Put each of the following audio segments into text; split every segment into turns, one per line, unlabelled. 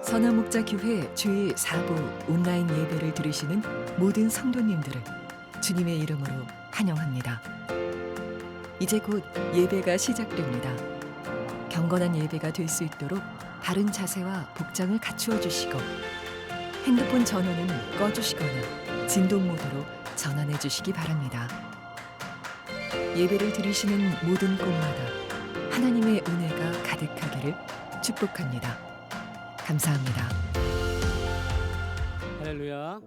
선화목자교회 주일 4부 온라인 예배를 들으시는 모든 성도님들을 주님의 이름으로 환영합니다. 이제 곧 예배가 시작됩니다. 경건한 예배가 될 수 있도록 바른 자세와 복장을 갖추어 주시고 핸드폰 전원은 꺼주시거나 진동 모드로 전환해 주시기 바랍니다. 예배를 들으시는 모든 곳마다 하나님의 은혜가 가득하기를 축복합니다. 감사합니다.
할렐루야.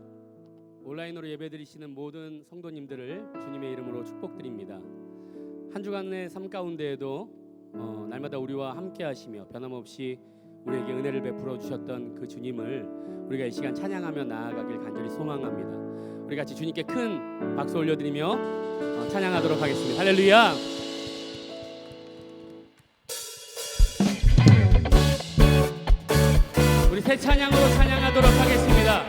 온라인으로 예배드리시는 모든 성도님들을 주님의 이름으로 축복드립니다. 한 주간의 삶 가운데에도 날마다 우리와 함께 하시며 변함없이 우리에게 은혜를 베풀어 주셨던 그 주님을 우리가 이 시간 찬양하며 나아가길 간절히 소망합니다. 우리 같이 주님께 큰 박수 올려드리며 찬양하도록 하겠습니다. 할렐루야. 우리 새 찬양으로 찬양하도록 하겠습니다.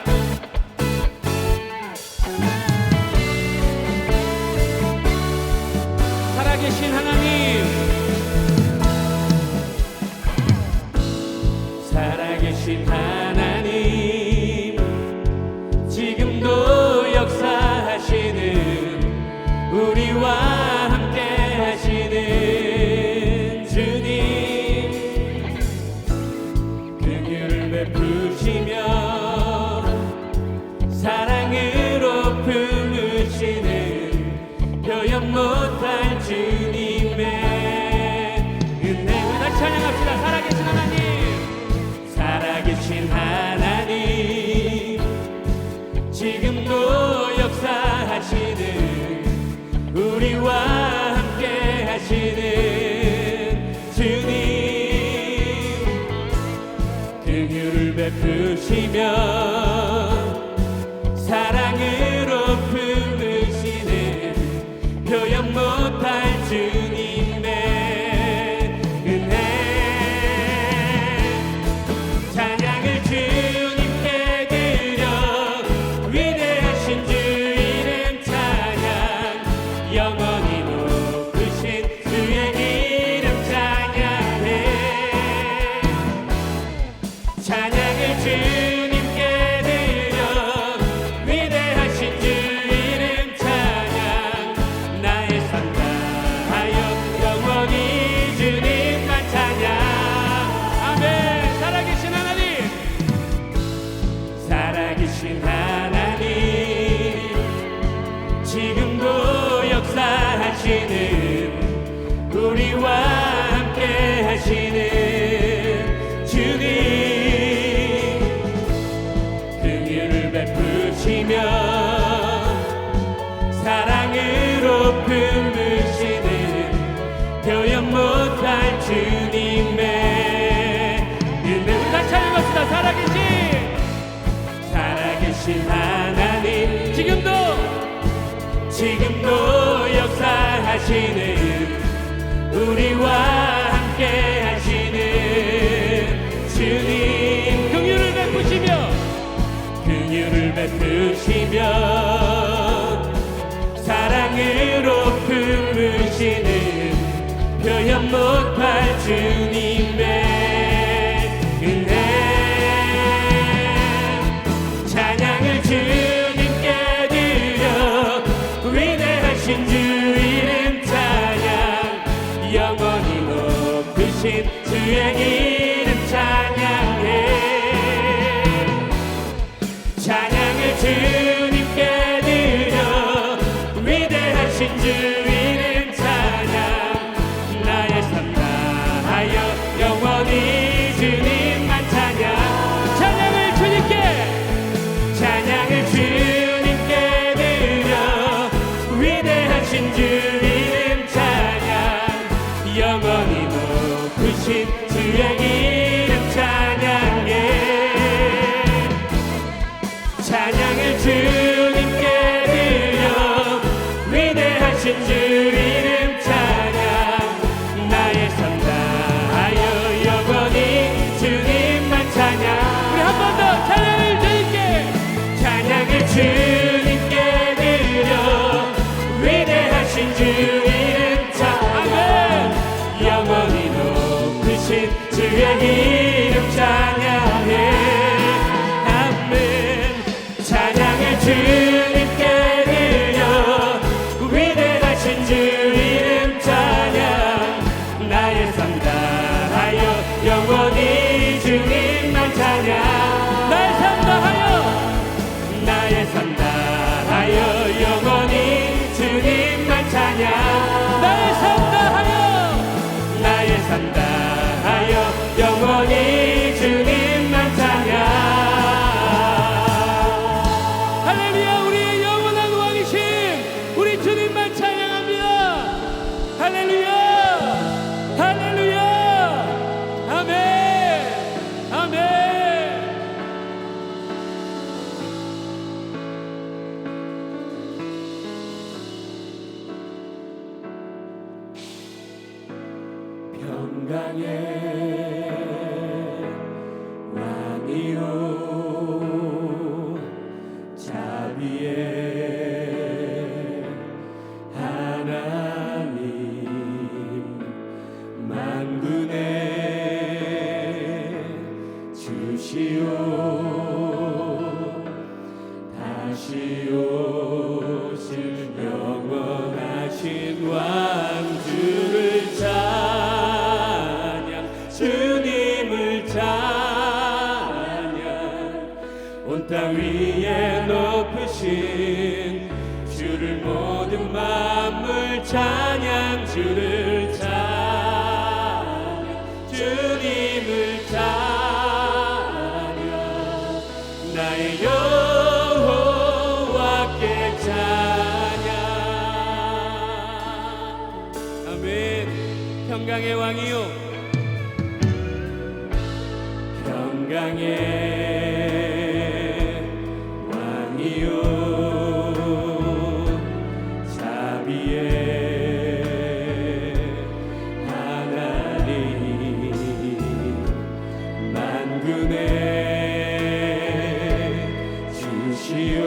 살아계신 하나님, 살아계신 하나님, 지금도 역사하시는 우리와 함께 하시는 주님, 긍휼을 베푸시며 사랑으로 품으시는 표현 못할 주님의 은혜. 우리 다시 찬양합시다. 살아계신 하나님, 살아계신 하나님, 지금도 역사하시는 우리와 함께 하시는 주님, 긍휼을 베푸시며 사랑으로 품으시는 표현 못할 주님의 은혜. 찬양을 주님께 드려 위대하신 주 이름 찬양, 영원히 높으신 주의 이름 찬양해. 찬양을 주님께 드려 위대하신 주 이름 찬양, 나의 삶 다하여 영원히 주님만 찬양. 아멘. 살아계신 하나님, 살아계신 하나님, 지금도 역사하시는 우리와 함께 하시는 주님, 긍휼을 베푸시며 사랑으로 품으시는 표현 못할 주님의 은혜. 우리 같이 찬양합시다. 살아계신 하나님, 지금도 역사하시는 우리와 함께 하시는 주님, 긍휼을 베푸시며 사랑으로 품으시는 표현 못할 주님의 은혜. 찬양을 주님께 드려 위대하신 주 이름 찬양, 영원히 높으신 주의 이름 찬양해. 찬양을 주님께 드려 위대하신 주 이름 찬양, 나의 삶 다하여 영원히 주님만 찬양. 찬양을 주님께 드려 위대하신 주 이름 찬양, 영원히 높으신 주의 이름 찬양해. 찬양을 주님께 드려 위대하신 주 이름 찬양, 나의 삶 다하여 영원히 주님만 찬양. 우리 한 번 더 찬양을 주님께 드려 위대하신 주 이름 찬양, 영원히 높으신 주의 이름 찬양해. 산다 하여 영원히 주님만 찬양. 할렐루야. 우리의 영원한 왕이신 우리 주님만 찬양합니다. 할렐루야. 할렐루야. 아멘. 아멘. 평강의 왕이요 자비의 하나님 만군의 주시오 다시 오실 영원하신 왕주를 찬양 주님을 찬양 온 땅 위에 높으신 주를 모든 만물 찬양 주를 찬양 주님을 찬양 나의 여호와께 찬양. 아멘. 평강의 왕이요 평강의 왕이요 자비의 하나님 만군의 주시오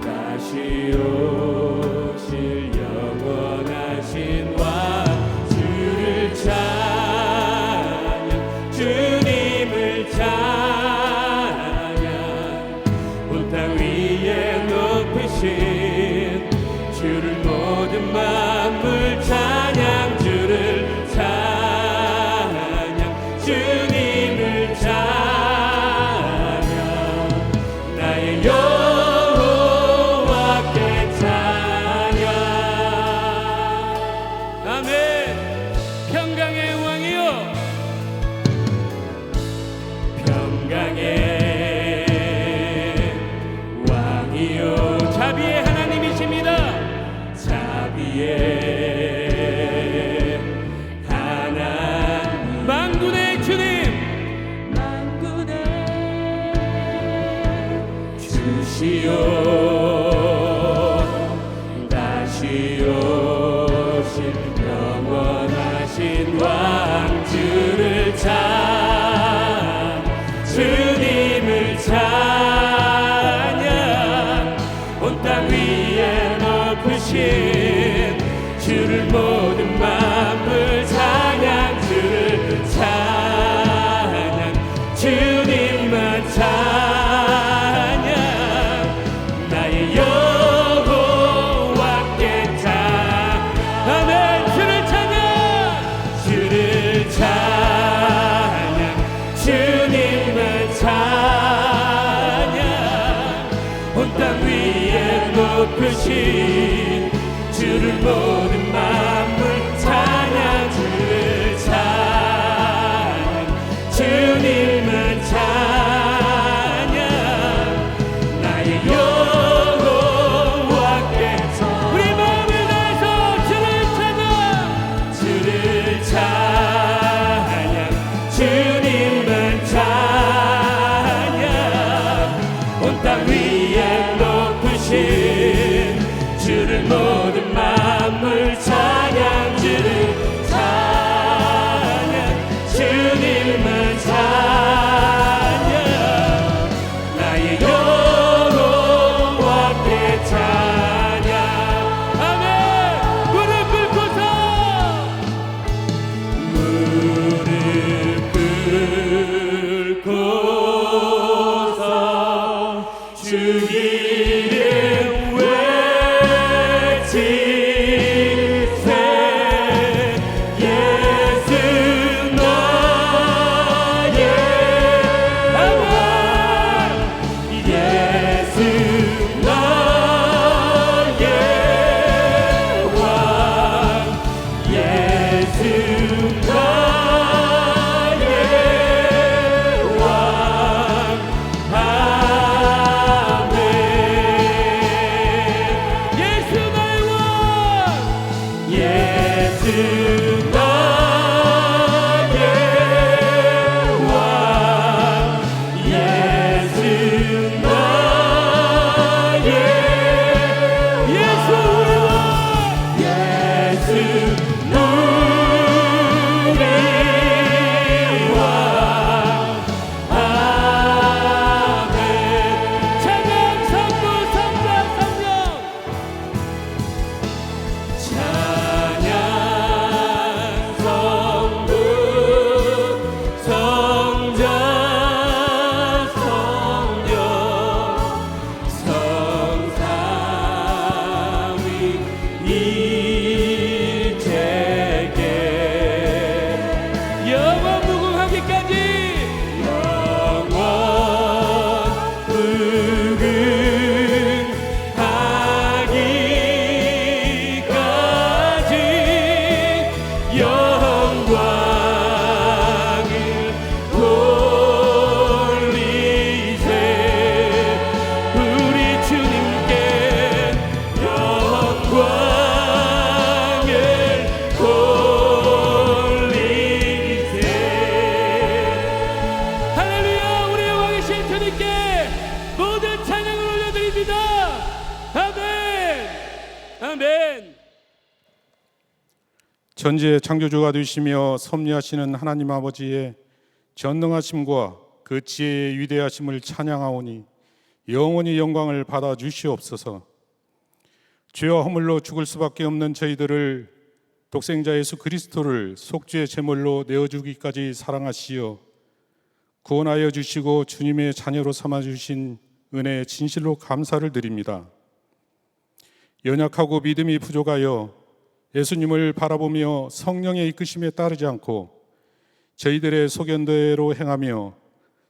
다시 오실 영원하신 왕 주를 찬양 주님을 찬양 온 땅 위에 높으신 주를 모든 만물 찬양 주를 찬양 주님을 찬양 나의 여호와께 찬양. 아멘. 평강의 왕이요 평강의 왕이요 자비의 하나님이십니다. 자비의 하나님 만군의 주님 만군의 주시오 다시 오실 영원하신 왕주를 찬양 주님을 찬양 온 땅 위에 높으신 주를 모든 만물 찬양 주를 찬양 주님만 찬양 나의 여호와께 찬양. 아멘. 주를 찬양 주를 찬양 주님만 찬양 온 땅 위에 높으신 주를 모든 만물 찬양 주를 찬양 주님만 찬양 나의 여호와께 우리 마음을 다해서 주를 찬양 주를 찬양 주님만 찬양 온 땅 위에 높으신 주를 모든 만물 찬양 주를 찬양 주님만 찬양
전지의 창조주가 되시며 섭리하시는 하나님 아버지의 전능하심과 그 지혜의 위대하심을 찬양하오니 영원히 영광을 받아 주시옵소서. 죄와 허물로 죽을 수밖에 없는 저희들을 독생자 예수 그리스도를 속죄의 제물로 내어주기까지 사랑하시어 구원하여 주시고 주님의 자녀로 삼아 주신 은혜에 진실로 감사를 드립니다. 연약하고 믿음이 부족하여 예수님을 바라보며 성령의 이끄심에 따르지 않고 저희들의 소견대로 행하며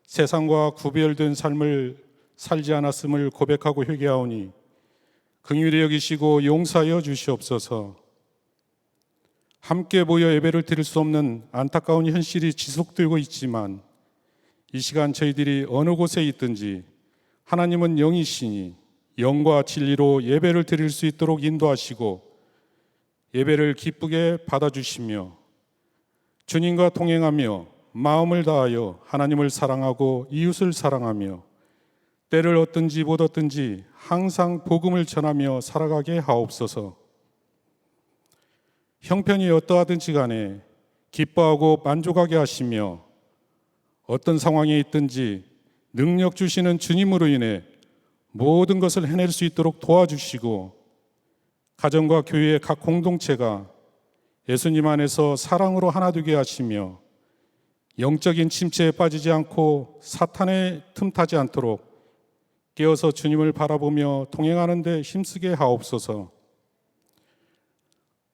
세상과 구별된 삶을 살지 않았음을 고백하고 회개하오니 긍휼히 여기시고 용서하여 주시옵소서. 함께 모여 예배를 드릴 수 없는 안타까운 현실이 지속되고 있지만 이 시간 저희들이 어느 곳에 있든지 하나님은 영이시니 영과 진리로 예배를 드릴 수 있도록 인도하시고 예배를 기쁘게 받아주시며 주님과 동행하며 마음을 다하여 하나님을 사랑하고 이웃을 사랑하며 때를 얻든지 못 얻든지 항상 복음을 전하며 살아가게 하옵소서. 형편이 어떠하든지 간에 기뻐하고 만족하게 하시며 어떤 상황에 있든지 능력 주시는 주님으로 인해 모든 것을 해낼 수 있도록 도와주시고 가정과 교회의 각 공동체가 예수님 안에서 사랑으로 하나 되게 하시며 영적인 침체에 빠지지 않고 사탄에 틈타지 않도록 깨어서 주님을 바라보며 동행하는 데 힘쓰게 하옵소서.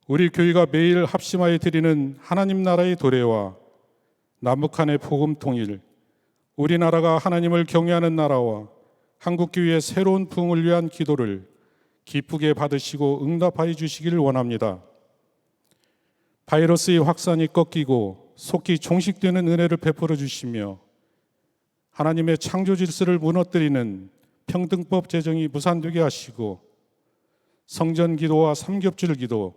우리 교회가 매일 합심하여 드리는 하나님 나라의 도래와 남북한의 복음 통일, 우리나라가 하나님을 경외하는 나라와 한국교회의 새로운 부흥을 위한 기도를 기쁘게 받으시고 응답하여 주시기를 원합니다. 바이러스의 확산이 꺾이고 속히 종식되는 은혜를 베풀어 주시며 하나님의 창조 질서를 무너뜨리는 평등법 제정이 무산되게 하시고 성전 기도와 삼겹줄 기도,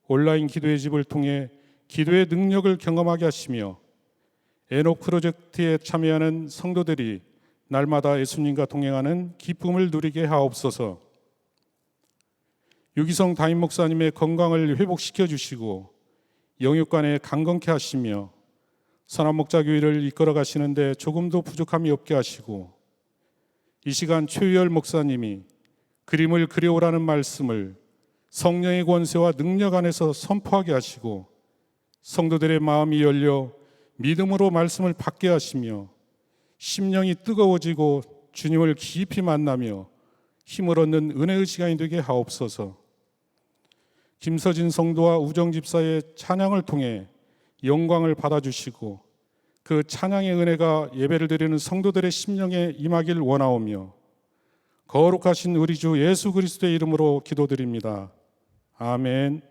온라인 기도의 집을 통해 기도의 능력을 경험하게 하시며 에녹 프로젝트에 참여하는 성도들이 날마다 예수님과 동행하는 기쁨을 누리게 하옵소서. 유기성 담임 목사님의 건강을 회복시켜 주시고 영육간에 강건케 하시며 선한 목자교회를 이끌어 가시는데 조금도 부족함이 없게 하시고 이 시간 최유열 목사님이 그림을 그려오라는 말씀을 성령의 권세와 능력 안에서 선포하게 하시고 성도들의 마음이 열려 믿음으로 말씀을 받게 하시며 심령이 뜨거워지고 주님을 깊이 만나며 힘을 얻는 은혜의 시간이 되게 하옵소서. 김서진 성도와 우정 집사의 찬양을 통해 영광을 받아주시고 그 찬양의 은혜가 예배를 드리는 성도들의 심령에 임하길 원하오며 거룩하신 우리 주 예수 그리스도의 이름으로 기도드립니다. 아멘.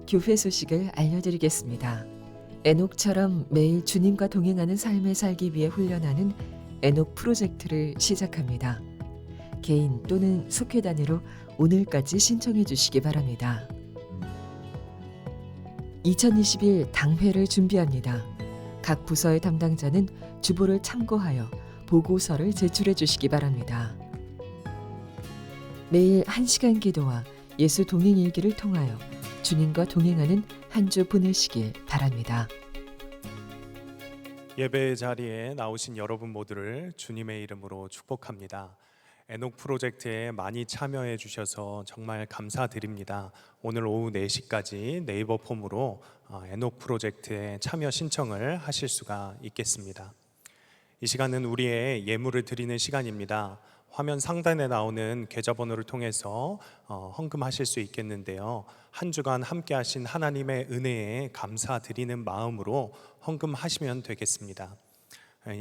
교회 소식을 알려드리겠습니다. 에녹처럼 매일 주님과 동행하는 삶을 살기 위해 훈련하는 에녹 프로젝트를 시작합니다. 개인 또는 속회 단위로 오늘까지 신청해 주시기 바랍니다. 2021 당회를 준비합니다. 각 부서의 담당자는 주보를 참고하여 보고서를 제출해 주시기 바랍니다. 매일 1시간 기도와 예수 동행 일기를 통하여 주님과 동행하는 한 주 보내시길 바랍니다.
예배의 자리에 나오신 여러분 모두를 주님의 이름으로 축복합니다. 에녹 프로젝트에 많이 참여해 주셔서 정말 감사드립니다. 오늘 오후 4시까지 네이버 폼으로 에녹 프로젝트에 참여 신청을 하실 수가 있겠습니다. 이 시간은 우리의 예물을 드리는 시간입니다. 화면 상단에 나오는 계좌번호를 통해서 헌금하실 수 있겠는데요. 한 주간 함께 하신 하나님의 은혜에 감사드리는 마음으로 헌금하시면 되겠습니다.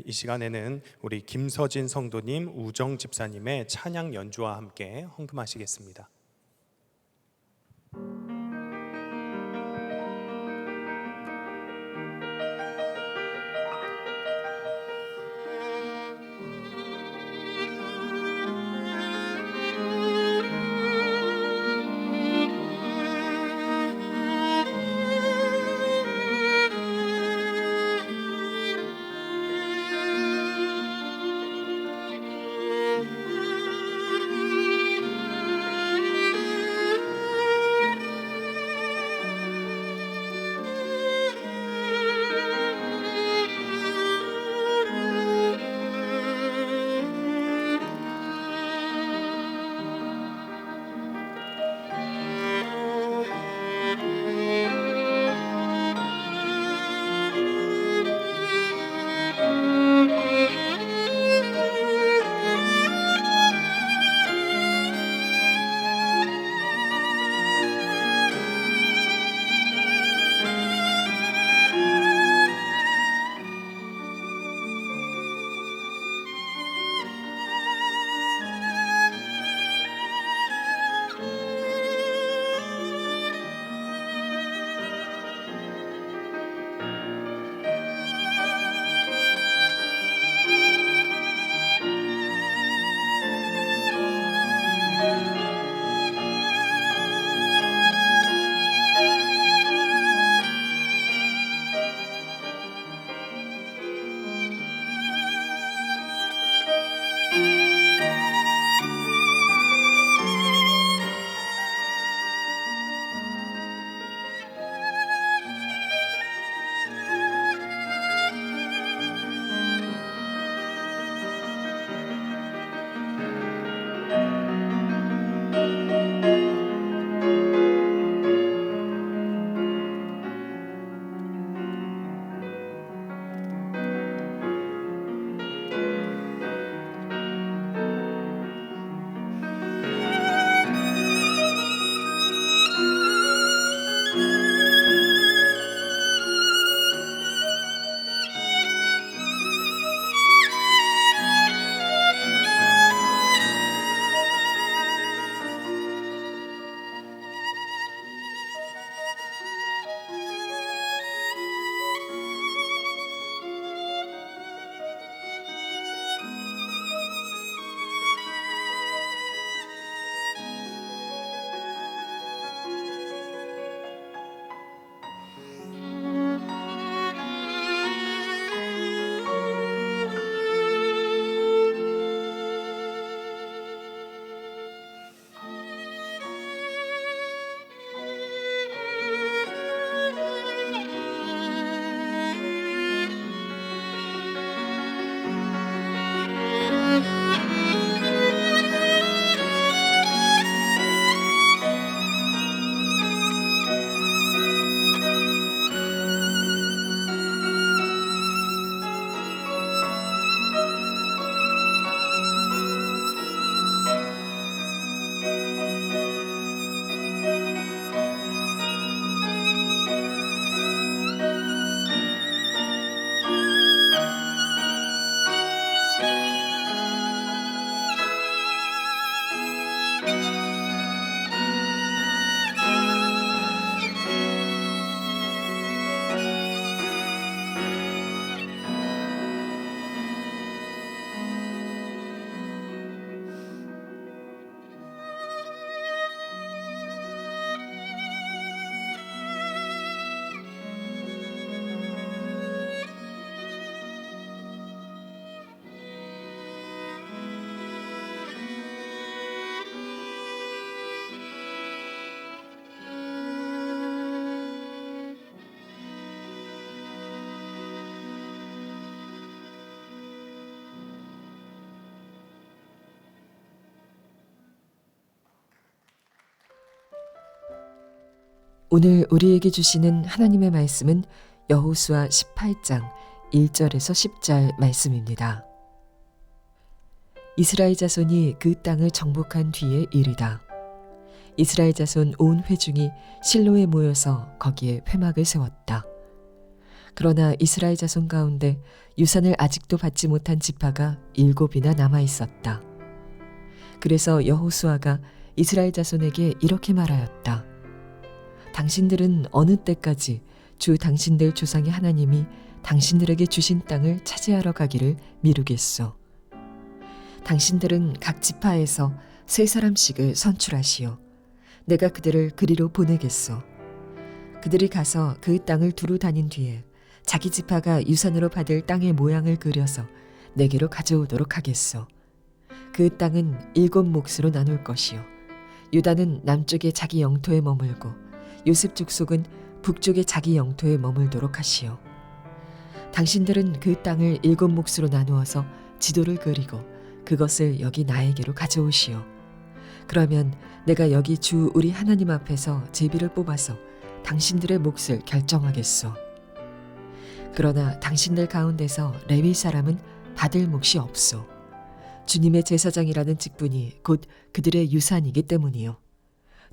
이 시간에는 우리 김서진 성도님, 우정 집사님의 찬양 연주와 함께 헌금하시겠습니다.
오늘 우리에게 주시는 하나님의 말씀은 여호수아 18장 1절에서 10절 말씀입니다. 이스라엘 자손이 그 땅을 정복한 뒤의 일이다. 이스라엘 자손 온 회중이 실로에 모여서 거기에 회막을 세웠다. 그러나 이스라엘 자손 가운데 유산을 아직도 받지 못한 지파가 7이나 남아 있었다. 그래서 여호수아가 이스라엘 자손에게 이렇게 말하였다. 당신들은 어느 때까지 주 당신들 조상의 하나님이 당신들에게 주신 땅을 차지하러 가기를 미루겠소. 당신들은 각 지파에서 3사람씩을 선출하시오. 내가 그들을 그리로 보내겠소. 그들이 가서 그 땅을 두루 다닌 뒤에 자기 지파가 유산으로 받을 땅의 모양을 그려서 내게로 가져오도록 하겠소. 그 땅은 7몫으로 나눌 것이요. 유다는 남쪽에 자기 영토에 머물고 요셉 족속은 북쪽에 자기 영토에 머물도록 하시오. 당신들은 그 땅을 7몫으로 나누어서 지도를 그리고 그것을 여기 나에게로 가져오시오. 그러면 내가 여기 주 우리 하나님 앞에서 제비를 뽑아서 당신들의 몫을 결정하겠소. 그러나 당신들 가운데서 레위 사람은 받을 몫이 없소. 주님의 제사장이라는 직분이 곧 그들의 유산이기 때문이요.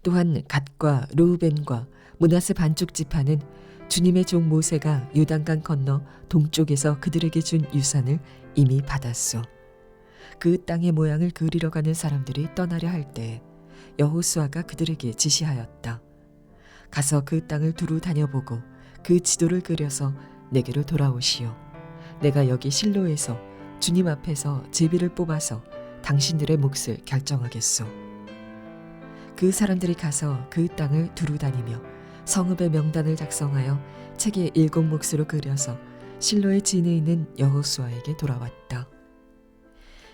또한 갓과 르우벤과 므낫세 반쪽 지파는 주님의 종 모세가 요단강 건너 동쪽에서 그들에게 준 유산을 이미 받았소. 그 땅의 모양을 그리러 가는 사람들이 떠나려 할 때 여호수아가 그들에게 지시하였다. 가서 그 땅을 두루 다녀보고 그 지도를 그려서 내게로 돌아오시오. 내가 여기 실로에서 주님 앞에서 제비를 뽑아서 당신들의 몫을 결정하겠소. 그 사람들이 가서 그 땅을 두루 다니며 성읍의 명단을 작성하여 책에 7몫으로 그려서 실로의 진에 있는 여호수아에게 돌아왔다.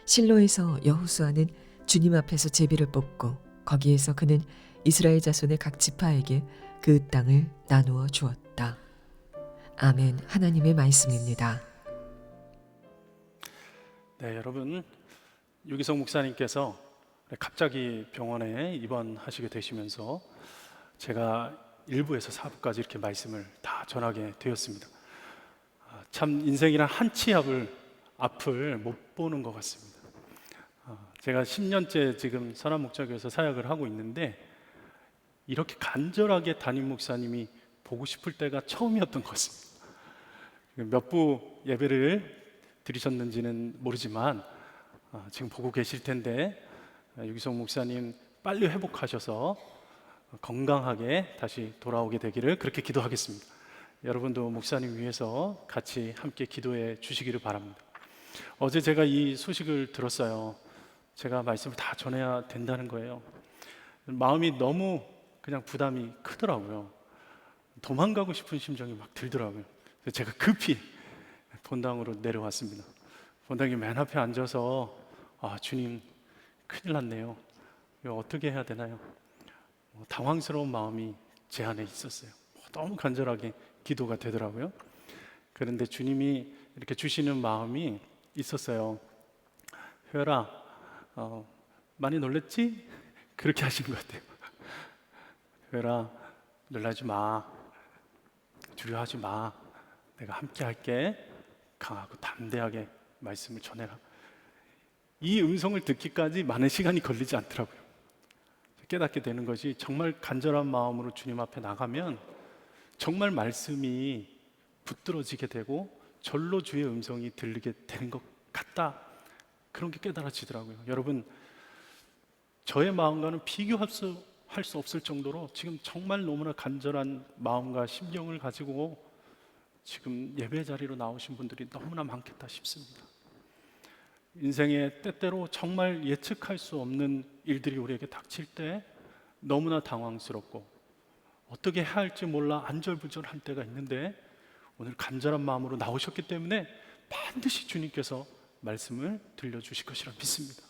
실로에서 여호수아는 주님 앞에서 제비를 뽑고 거기에서 그는 이스라엘 자손의 각 지파에게 그 땅을 나누어 주었다. 아멘. 하나님의 말씀입니다.
네, 여러분, 유기성 목사님께서 갑자기 병원에 입원하시게 되시면서 제가 1부에서 4부까지 이렇게 말씀을 다 전하게 되었습니다. 참 인생이란 한 치 앞을 못 보는 것 같습니다. 제가 10년째 지금 선한목자교에서 사역을 하고 있는데 이렇게 간절하게 담임 목사님이 보고 싶을 때가 처음이었던 것 같습니다. 몇 부 예배를 드리셨는지는 모르지만 지금 보고 계실 텐데 유기성 목사님 빨리 회복하셔서 건강하게 다시 돌아오게 되기를 그렇게 기도하겠습니다. 여러분도 목사님 위해서 같이 함께 기도해 주시기를 바랍니다. 어제 제가 이 소식을 들었어요. 제가 말씀을 다 전해야 된다는 거예요. 마음이 너무 그냥 부담이 크더라고요. 도망가고 싶은 심정이 막 들더라고요. 그래서 제가 급히 본당으로 내려왔습니다. 본당이 맨 앞에 앉아서 주님 큰일 났네요. 이거 어떻게 해야 되나요? 당황스러운 마음이 제 안에 있었어요. 너무 간절하게 기도가 되더라고요. 그런데 주님이 이렇게 주시는 마음이 있었어요. 효열아, 많이 놀랬지? 그렇게 하신 것 같아요. 효열아, 놀라지 마. 두려워하지 마. 내가 함께 할게. 강하고 담대하게 말씀을 전해라. 이 음성을 듣기까지 많은 시간이 걸리지 않더라고요. 깨닫게 되는 것이 정말 간절한 마음으로 주님 앞에 나가면 정말 말씀이 붙들어지게 되고 절로 주의 음성이 들리게 되는 것 같다. 그런 게 깨달아지더라고요. 여러분, 저의 마음과는 비교할 수 없을 정도로 지금 정말 너무나 간절한 마음과 심경을 가지고 지금 예배 자리로 나오신 분들이 너무나 많겠다 싶습니다. 인생의 때때로 정말 예측할 수 없는 일들이 우리에게 닥칠 때 너무나 당황스럽고 어떻게 해야 할지 몰라 안절부절할 때가 있는데 오늘 간절한 마음으로 나오셨기 때문에 반드시 주님께서 말씀을 들려주실 것이라 믿습니다.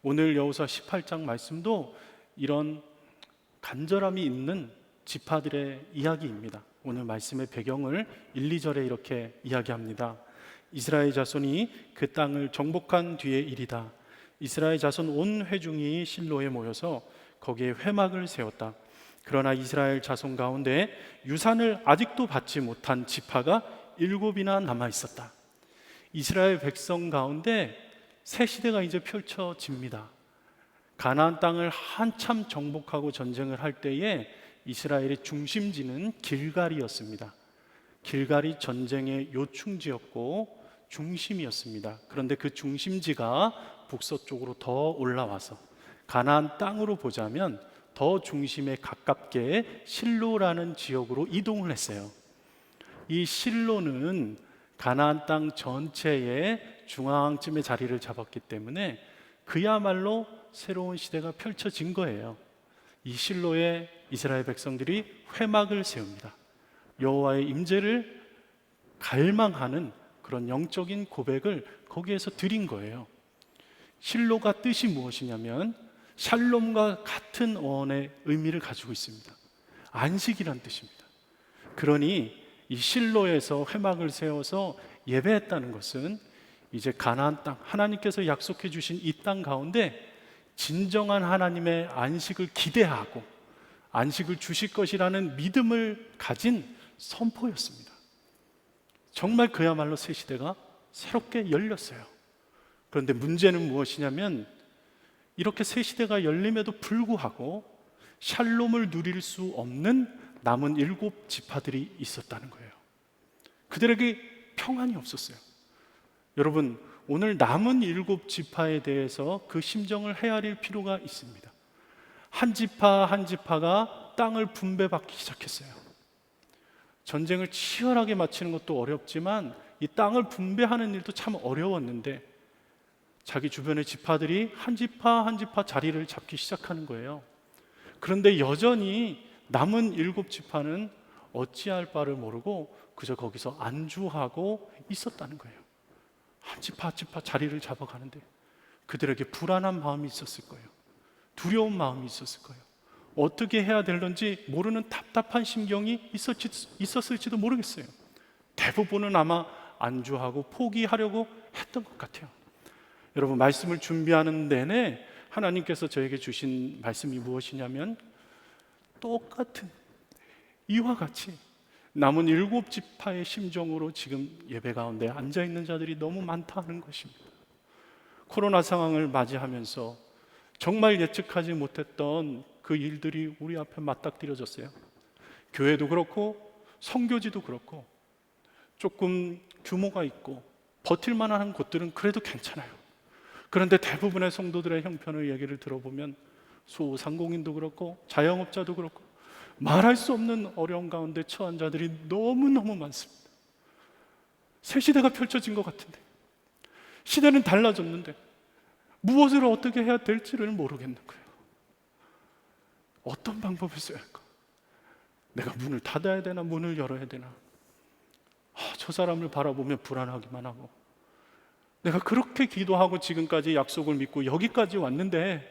오늘 여호수아 18장 말씀도 이런 간절함이 있는 지파들의 이야기입니다. 오늘 말씀의 배경을 1, 2절에 이렇게 이야기합니다. 이스라엘 자손이 그 땅을 정복한 뒤의 일이다. 이스라엘 자손 온 회중이 실로에 모여서 거기에 회막을 세웠다.
그러나 이스라엘 자손 가운데 유산을 아직도 받지 못한 지파가 7이나 남아 있었다. 이스라엘 백성 가운데 새 시대가 이제 펼쳐집니다. 가나안 땅을 한참 정복하고 전쟁을 할 때에 이스라엘의 중심지는 길갈이었습니다. 길갈이 전쟁의 요충지였고 중심이었습니다. 그런데 그 중심지가 북서쪽으로 더 올라와서 가나안 땅으로 보자면 더 중심에 가깝게 실로라는 지역으로 이동을 했어요. 이 실로는 가나안 땅 전체의 중앙쯤에 자리를 잡았기 때문에 그야말로 새로운 시대가 펼쳐진 거예요. 이 실로에 이스라엘 백성들이 회막을 세웁니다. 여호와의 임재를 갈망하는 그런 영적인 고백을 거기에서 드린 거예요. 실로가 뜻이 무엇이냐면 샬롬과 같은 어원의 의미를 가지고 있습니다. 안식이란 뜻입니다. 그러니 이 실로에서 회막을 세워서 예배했다는 것은 이제 가나안 땅, 하나님께서 약속해 주신 이 땅 가운데 진정한 하나님의 안식을 기대하고 안식을 주실 것이라는 믿음을 가진 선포였습니다. 정말 그야말로 새 시대가 새롭게 열렸어요. 그런데 문제는 무엇이냐면 이렇게 새 시대가 열림에도 불구하고 샬롬을 누릴 수 없는 남은 7지파들이 있었다는 거예요. 그들에게 평안이 없었어요. 여러분, 오늘 남은 7지파에 대해서 그 심정을 헤아릴 필요가 있습니다. 한 지파 한 지파가 땅을 분배받기 시작했어요. 전쟁을 치열하게 마치는 것도 어렵지만 이 땅을 분배하는 일도 참 어려웠는데 자기 주변의 지파들이 한 지파 한 지파 자리를 잡기 시작하는 거예요. 그런데 여전히 남은 7지파는 어찌할 바를 모르고 그저 거기서 안주하고 있었다는 거예요. 한 지파 한 지파 자리를 잡아가는데 그들에게 불안한 마음이 있었을 거예요. 두려운 마음이 있었을 거예요. 어떻게 해야 될런지 모르는 답답한 심경이 있었을지도 모르겠어요. 대부분은 아마 안주하고 포기하려고 했던 것 같아요. 여러분, 말씀을 준비하는 내내 하나님께서 저에게 주신 말씀이 무엇이냐면 똑같은 이와 같이 남은 7지파의 심정으로 지금 예배 가운데 앉아있는 자들이 너무 많다는 것입니다. 코로나 상황을 맞이하면서 정말 예측하지 못했던 그 일들이 우리 앞에 맞닥뜨려졌어요. 교회도 그렇고 선교지도 그렇고 조금 규모가 있고 버틸만한 곳들은 그래도 괜찮아요. 그런데 대부분의 성도들의 형편을 얘기를 들어보면 소상공인도 그렇고 자영업자도 그렇고 말할 수 없는 어려움 가운데 처한 자들이 너무너무 많습니다. 새 시대가 펼쳐진 것 같은데 시대는 달라졌는데 무엇을 어떻게 해야 될지를 모르겠는 거예요. 어떤 방법을 써야 할까? 내가 문을 닫아야 되나 문을 열어야 되나? 저 사람을 바라보면 불안하기만 하고 내가 그렇게 기도하고 지금까지 약속을 믿고 여기까지 왔는데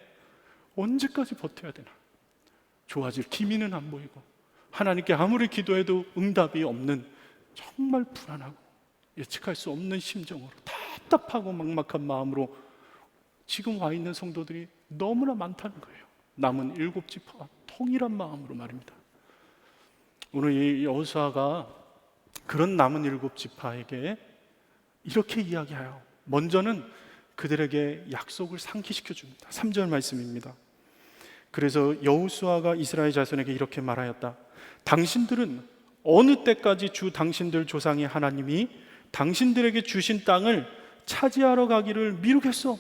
언제까지 버텨야 되나? 좋아질 기미는 안 보이고 하나님께 아무리 기도해도 응답이 없는 정말 불안하고 예측할 수 없는 심정으로 답답하고 막막한 마음으로 지금 와 있는 성도들이 너무나 많다는 거예요. 남은 7지파와 통일한 마음으로 말입니다. 오늘 이 여호수아가 그런 남은 7지파에게 이렇게 이야기해요. 먼저는 그들에게 약속을 상기시켜 줍니다. 3절 말씀입니다. 그래서 여호수아가 이스라엘 자손에게 이렇게 말하였다. 당신들은 어느 때까지 주 당신들 조상의 하나님이 당신들에게 주신 땅을 차지하러 가기를 미루겠소?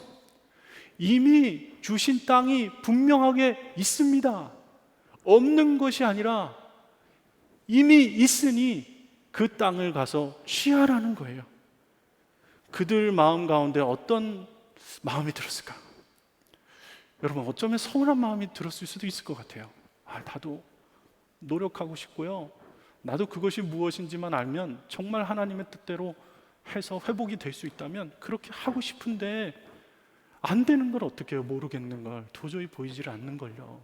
이미 주신 땅이 분명하게 있습니다. 없는 것이 아니라 이미 있으니 그 땅을 가서 취하라는 거예요. 그들 마음 가운데 어떤 마음이 들었을까? 여러분, 어쩌면 서운한 마음이 들었을 수도 있을 것 같아요. 나도 노력하고 싶고요. 나도 그것이 무엇인지만 알면 정말 하나님의 뜻대로 해서 회복이 될 수 있다면 그렇게 하고 싶은데 안 되는 걸 어떻게 해요? 모르겠는 걸 도저히 보이질 않는 걸요.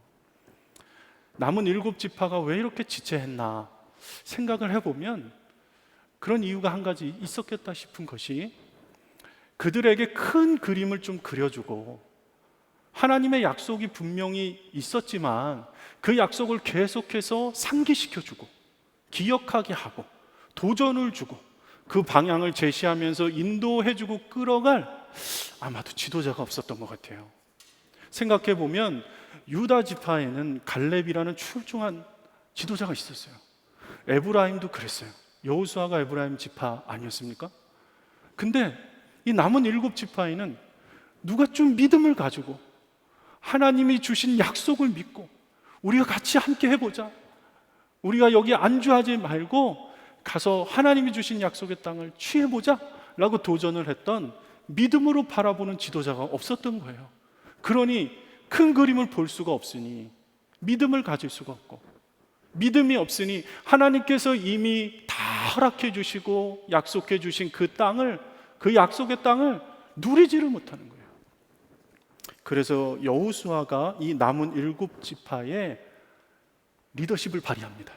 남은 7지파가 왜 이렇게 지체했나 생각을 해보면 그런 이유가 한 가지 있었겠다 싶은 것이 그들에게 큰 그림을 좀 그려주고 하나님의 약속이 분명히 있었지만 그 약속을 계속해서 상기시켜주고 기억하게 하고 도전을 주고 그 방향을 제시하면서 인도해주고 끌어갈 아마도 지도자가 없었던 것 같아요. 생각해 보면 유다 지파에는 갈렙이라는 출중한 지도자가 있었어요. 에브라임도 그랬어요. 여호수아가 에브라임 지파 아니었습니까? 근데 이 남은 7지파에는 누가 좀 믿음을 가지고 하나님이 주신 약속을 믿고 우리가 같이 함께 해보자, 우리가 여기 안주하지 말고 가서 하나님이 주신 약속의 땅을 취해보자 라고 도전을 했던 믿음으로 바라보는 지도자가 없었던 거예요. 그러니 큰 그림을 볼 수가 없으니 믿음을 가질 수가 없고, 믿음이 없으니 하나님께서 이미 다 허락해 주시고 약속해 주신 그 땅을, 그 약속의 땅을 누리지를 못하는 거예요. 그래서 여호수아가 이 남은 7지파의 리더십을 발휘합니다.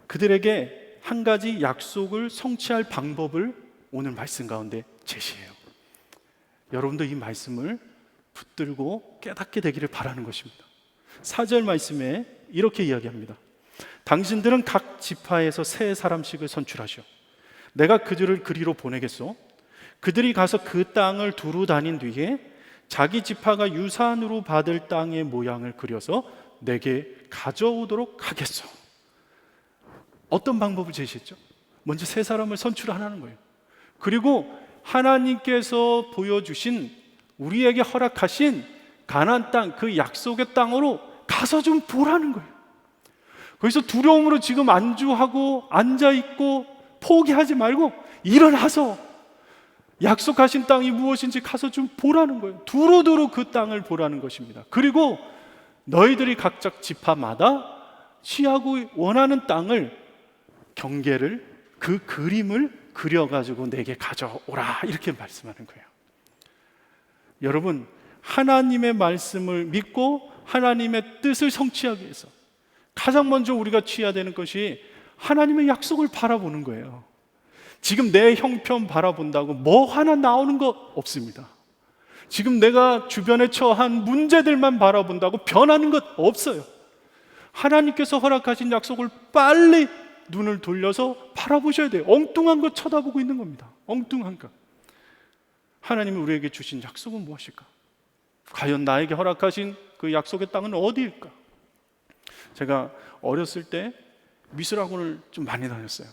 그들에게 한 가지 약속을 성취할 방법을 오늘 말씀 가운데 제시해요. 여러분도 이 말씀을 붙들고 깨닫게 되기를 바라는 것입니다. 4절 말씀에 이렇게 이야기합니다. 당신들은 각 지파에서 3사람씩을 선출하시오. 내가 그들을 그리로 보내겠소. 그들이 가서 그 땅을 두루 다닌 뒤에 자기 지파가 유산으로 받을 땅의 모양을 그려서 내게 가져오도록 하겠소. 어떤 방법을 제시했죠? 먼저 3사람을 선출하라는 거예요. 그리고 하나님께서 보여주신, 우리에게 허락하신 가나안 땅, 그 약속의 땅으로 가서 좀 보라는 거예요. 거기서 두려움으로 지금 안주하고 앉아있고 포기하지 말고 일어나서 약속하신 땅이 무엇인지 가서 좀 보라는 거예요. 두루두루 그 땅을 보라는 것입니다. 그리고 너희들이 각자 지파마다 취하고 원하는 땅을, 경계를, 그 그림을 그려가지고 내게 가져오라, 이렇게 말씀하는 거예요. 여러분, 하나님의 말씀을 믿고 하나님의 뜻을 성취하기 위해서 가장 먼저 우리가 취해야 되는 것이 하나님의 약속을 바라보는 거예요. 지금 내 형편 바라본다고 뭐 하나 나오는 거 없습니다. 지금 내가 주변에 처한 문제들만 바라본다고 변하는 것 없어요. 하나님께서 허락하신 약속을 빨리 눈을 돌려서 바라보셔야 돼요. 엉뚱한 거 쳐다보고 있는 겁니다. 엉뚱한 거. 하나님이 우리에게 주신 약속은 무엇일까? 과연 나에게 허락하신 그 약속의 땅은 어디일까? 제가 어렸을 때 미술학원을 좀 많이 다녔어요.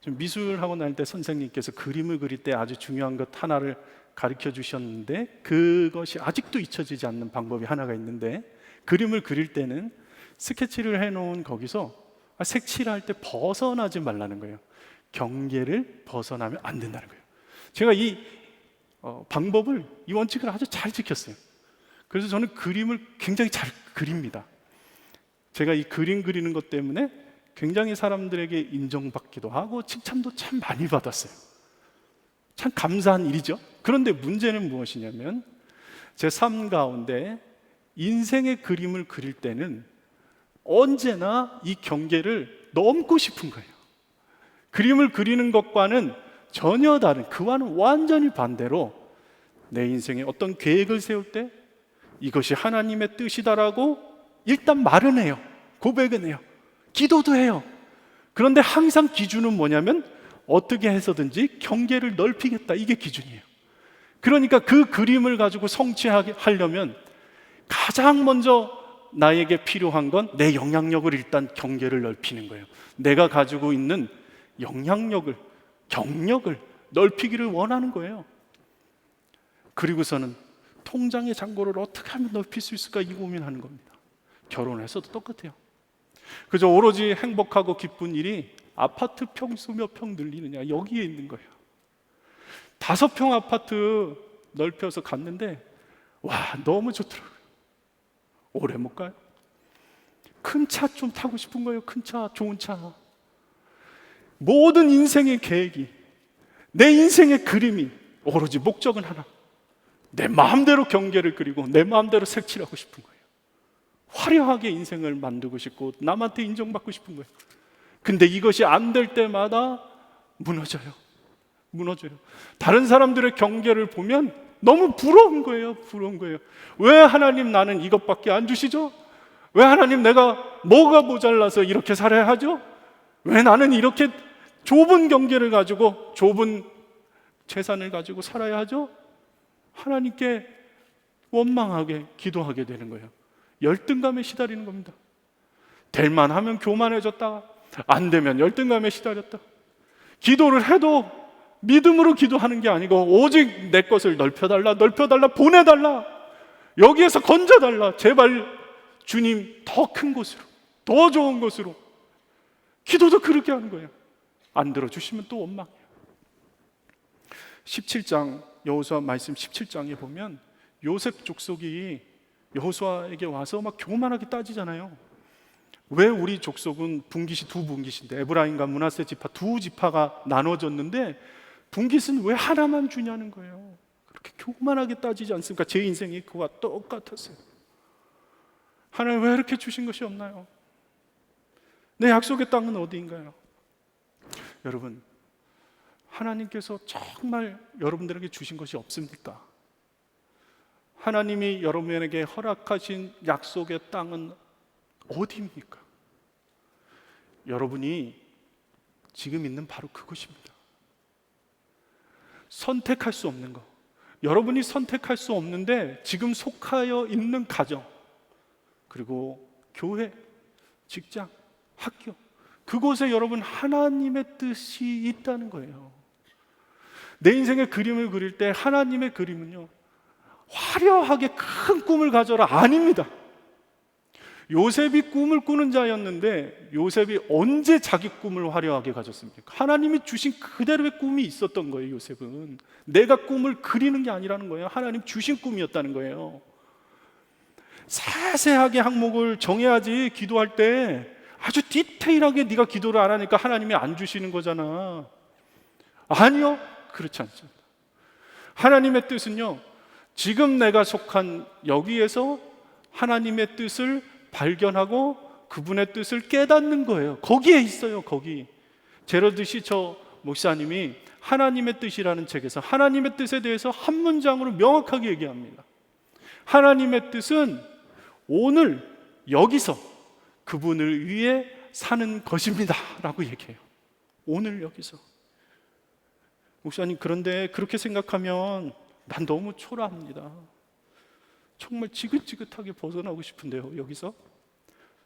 미술학원 다닐 때 선생님께서 그림을 그릴 때 아주 중요한 것 하나를 가르쳐 주셨는데, 그것이 아직도 잊혀지지 않는 방법이 하나가 있는데, 그림을 그릴 때는 스케치를 해놓은 거기서 색칠할 때 벗어나지 말라는 거예요. 경계를 벗어나면 안 된다는 거예요. 제가 이 방법을, 이 원칙을 아주 잘 지켰어요. 그래서 저는 그림을 굉장히 잘 그립니다. 제가 이 그림 그리는 것 때문에 굉장히 사람들에게 인정받기도 하고 칭찬도 참 많이 받았어요. 참 감사한 일이죠. 그런데 문제는 무엇이냐면, 제 삶 가운데 인생의 그림을 그릴 때는 언제나 이 경계를 넘고 싶은 거예요. 그림을 그리는 것과는 전혀 다른, 그와는 완전히 반대로 내 인생에 어떤 계획을 세울 때 이것이 하나님의 뜻이다라고 일단 말은 해요. 고백은 해요. 기도도 해요. 그런데 항상 기준은 뭐냐면 어떻게 해서든지 경계를 넓히겠다, 이게 기준이에요. 그러니까 그 그림을 가지고 성취하려면 가장 먼저 나에게 필요한 건 내 영향력을 일단 경계를 넓히는 거예요. 내가 가지고 있는 영향력을, 경력을 넓히기를 원하는 거예요. 그리고서는 통장의 잔고를 어떻게 하면 넓힐 수 있을까, 이 고민하는 겁니다. 결혼해서도 똑같아요. 그저 오로지 행복하고 기쁜 일이 아파트 평수 몇 평 늘리느냐, 여기에 있는 거예요. 5평 아파트 넓혀서 갔는데 와, 너무 좋더라고요. 오래 못 가요. 큰 차 좀 타고 싶은 거예요. 큰 차, 좋은 차. 모든 인생의 계획이, 내 인생의 그림이 오로지 목적은 하나, 내 마음대로 경계를 그리고 내 마음대로 색칠하고 싶은 거예요. 화려하게 인생을 만들고 싶고 남한테 인정받고 싶은 거예요. 근데 이것이 안 될 때마다 무너져요. 다른 사람들의 경계를 보면 너무 부러운 거예요. 부러운 거예요. 왜 하나님 나는 이것밖에 안 주시죠? 왜 하나님 내가 뭐가 모자라서 이렇게 살아야 하죠? 왜 나는 이렇게 좁은 경계를 가지고 좁은 재산을 가지고 살아야 하죠? 하나님께 원망하게 기도하게 되는 거예요. 열등감에 시달리는 겁니다. 될 만하면 교만해졌다가 안 되면 열등감에 시달렸다. 기도를 해도 믿음으로 기도하는 게 아니고 오직 내 것을 넓혀달라, 넓혀달라, 보내달라, 여기에서 건져달라, 제발 주님 더 큰 곳으로, 더 좋은 곳으로. 기도도 그렇게 하는 거예요. 안 들어주시면 또 원망해요. 17장 여호수아 말씀 17장에 보면 요셉 족속이 여호수아에게 와서 막 교만하게 따지잖아요. 왜 우리 족속은 분깃이 두 분깃인데, 에브라임과 므낫세 지파 두 지파가 나눠졌는데 분깃은 왜 하나만 주냐는 거예요. 그렇게 교만하게 따지지 않습니까? 제 인생이 그와 똑같았어요. 하나님 왜 이렇게 주신 것이 없나요? 내 약속의 땅은 어디인가요? 여러분, 하나님께서 정말 여러분들에게 주신 것이 없습니까? 하나님이 여러분에게 허락하신 약속의 땅은 어디입니까? 여러분이 지금 있는 바로 그것입니다. 선택할 수 없는 것, 여러분이 선택할 수 없는데 지금 속하여 있는 가정, 그리고 교회, 직장, 학교, 그곳에 여러분 하나님의 뜻이 있다는 거예요. 내 인생의 그림을 그릴 때 하나님의 그림은요, 화려하게 큰 꿈을 가져라 아닙니다. 요셉이 꿈을 꾸는 자였는데 요셉이 언제 자기 꿈을 화려하게 가졌습니까? 하나님이 주신 그대로의 꿈이 있었던 거예요. 요셉은 내가 꿈을 그리는 게 아니라는 거예요. 하나님 주신 꿈이었다는 거예요. 세세하게 항목을 정해야지. 기도할 때 아주 디테일하게 네가 기도를 안 하니까 하나님이 안 주시는 거잖아. 아니요, 그렇지 않습니다. 하나님의 뜻은요, 지금 내가 속한 여기에서 하나님의 뜻을 발견하고 그분의 뜻을 깨닫는 거예요. 거기에 있어요. 거기. 제러드 시처 목사님이 하나님의 뜻이라는 책에서 하나님의 뜻에 대해서 한 문장으로 명확하게 얘기합니다. 하나님의 뜻은 오늘 여기서 그분을 위해 사는 것입니다 라고 얘기해요. 오늘 여기서. 목사님, 그런데 그렇게 생각하면 난 너무 초라합니다. 정말 지긋지긋하게 벗어나고 싶은데요. 여기서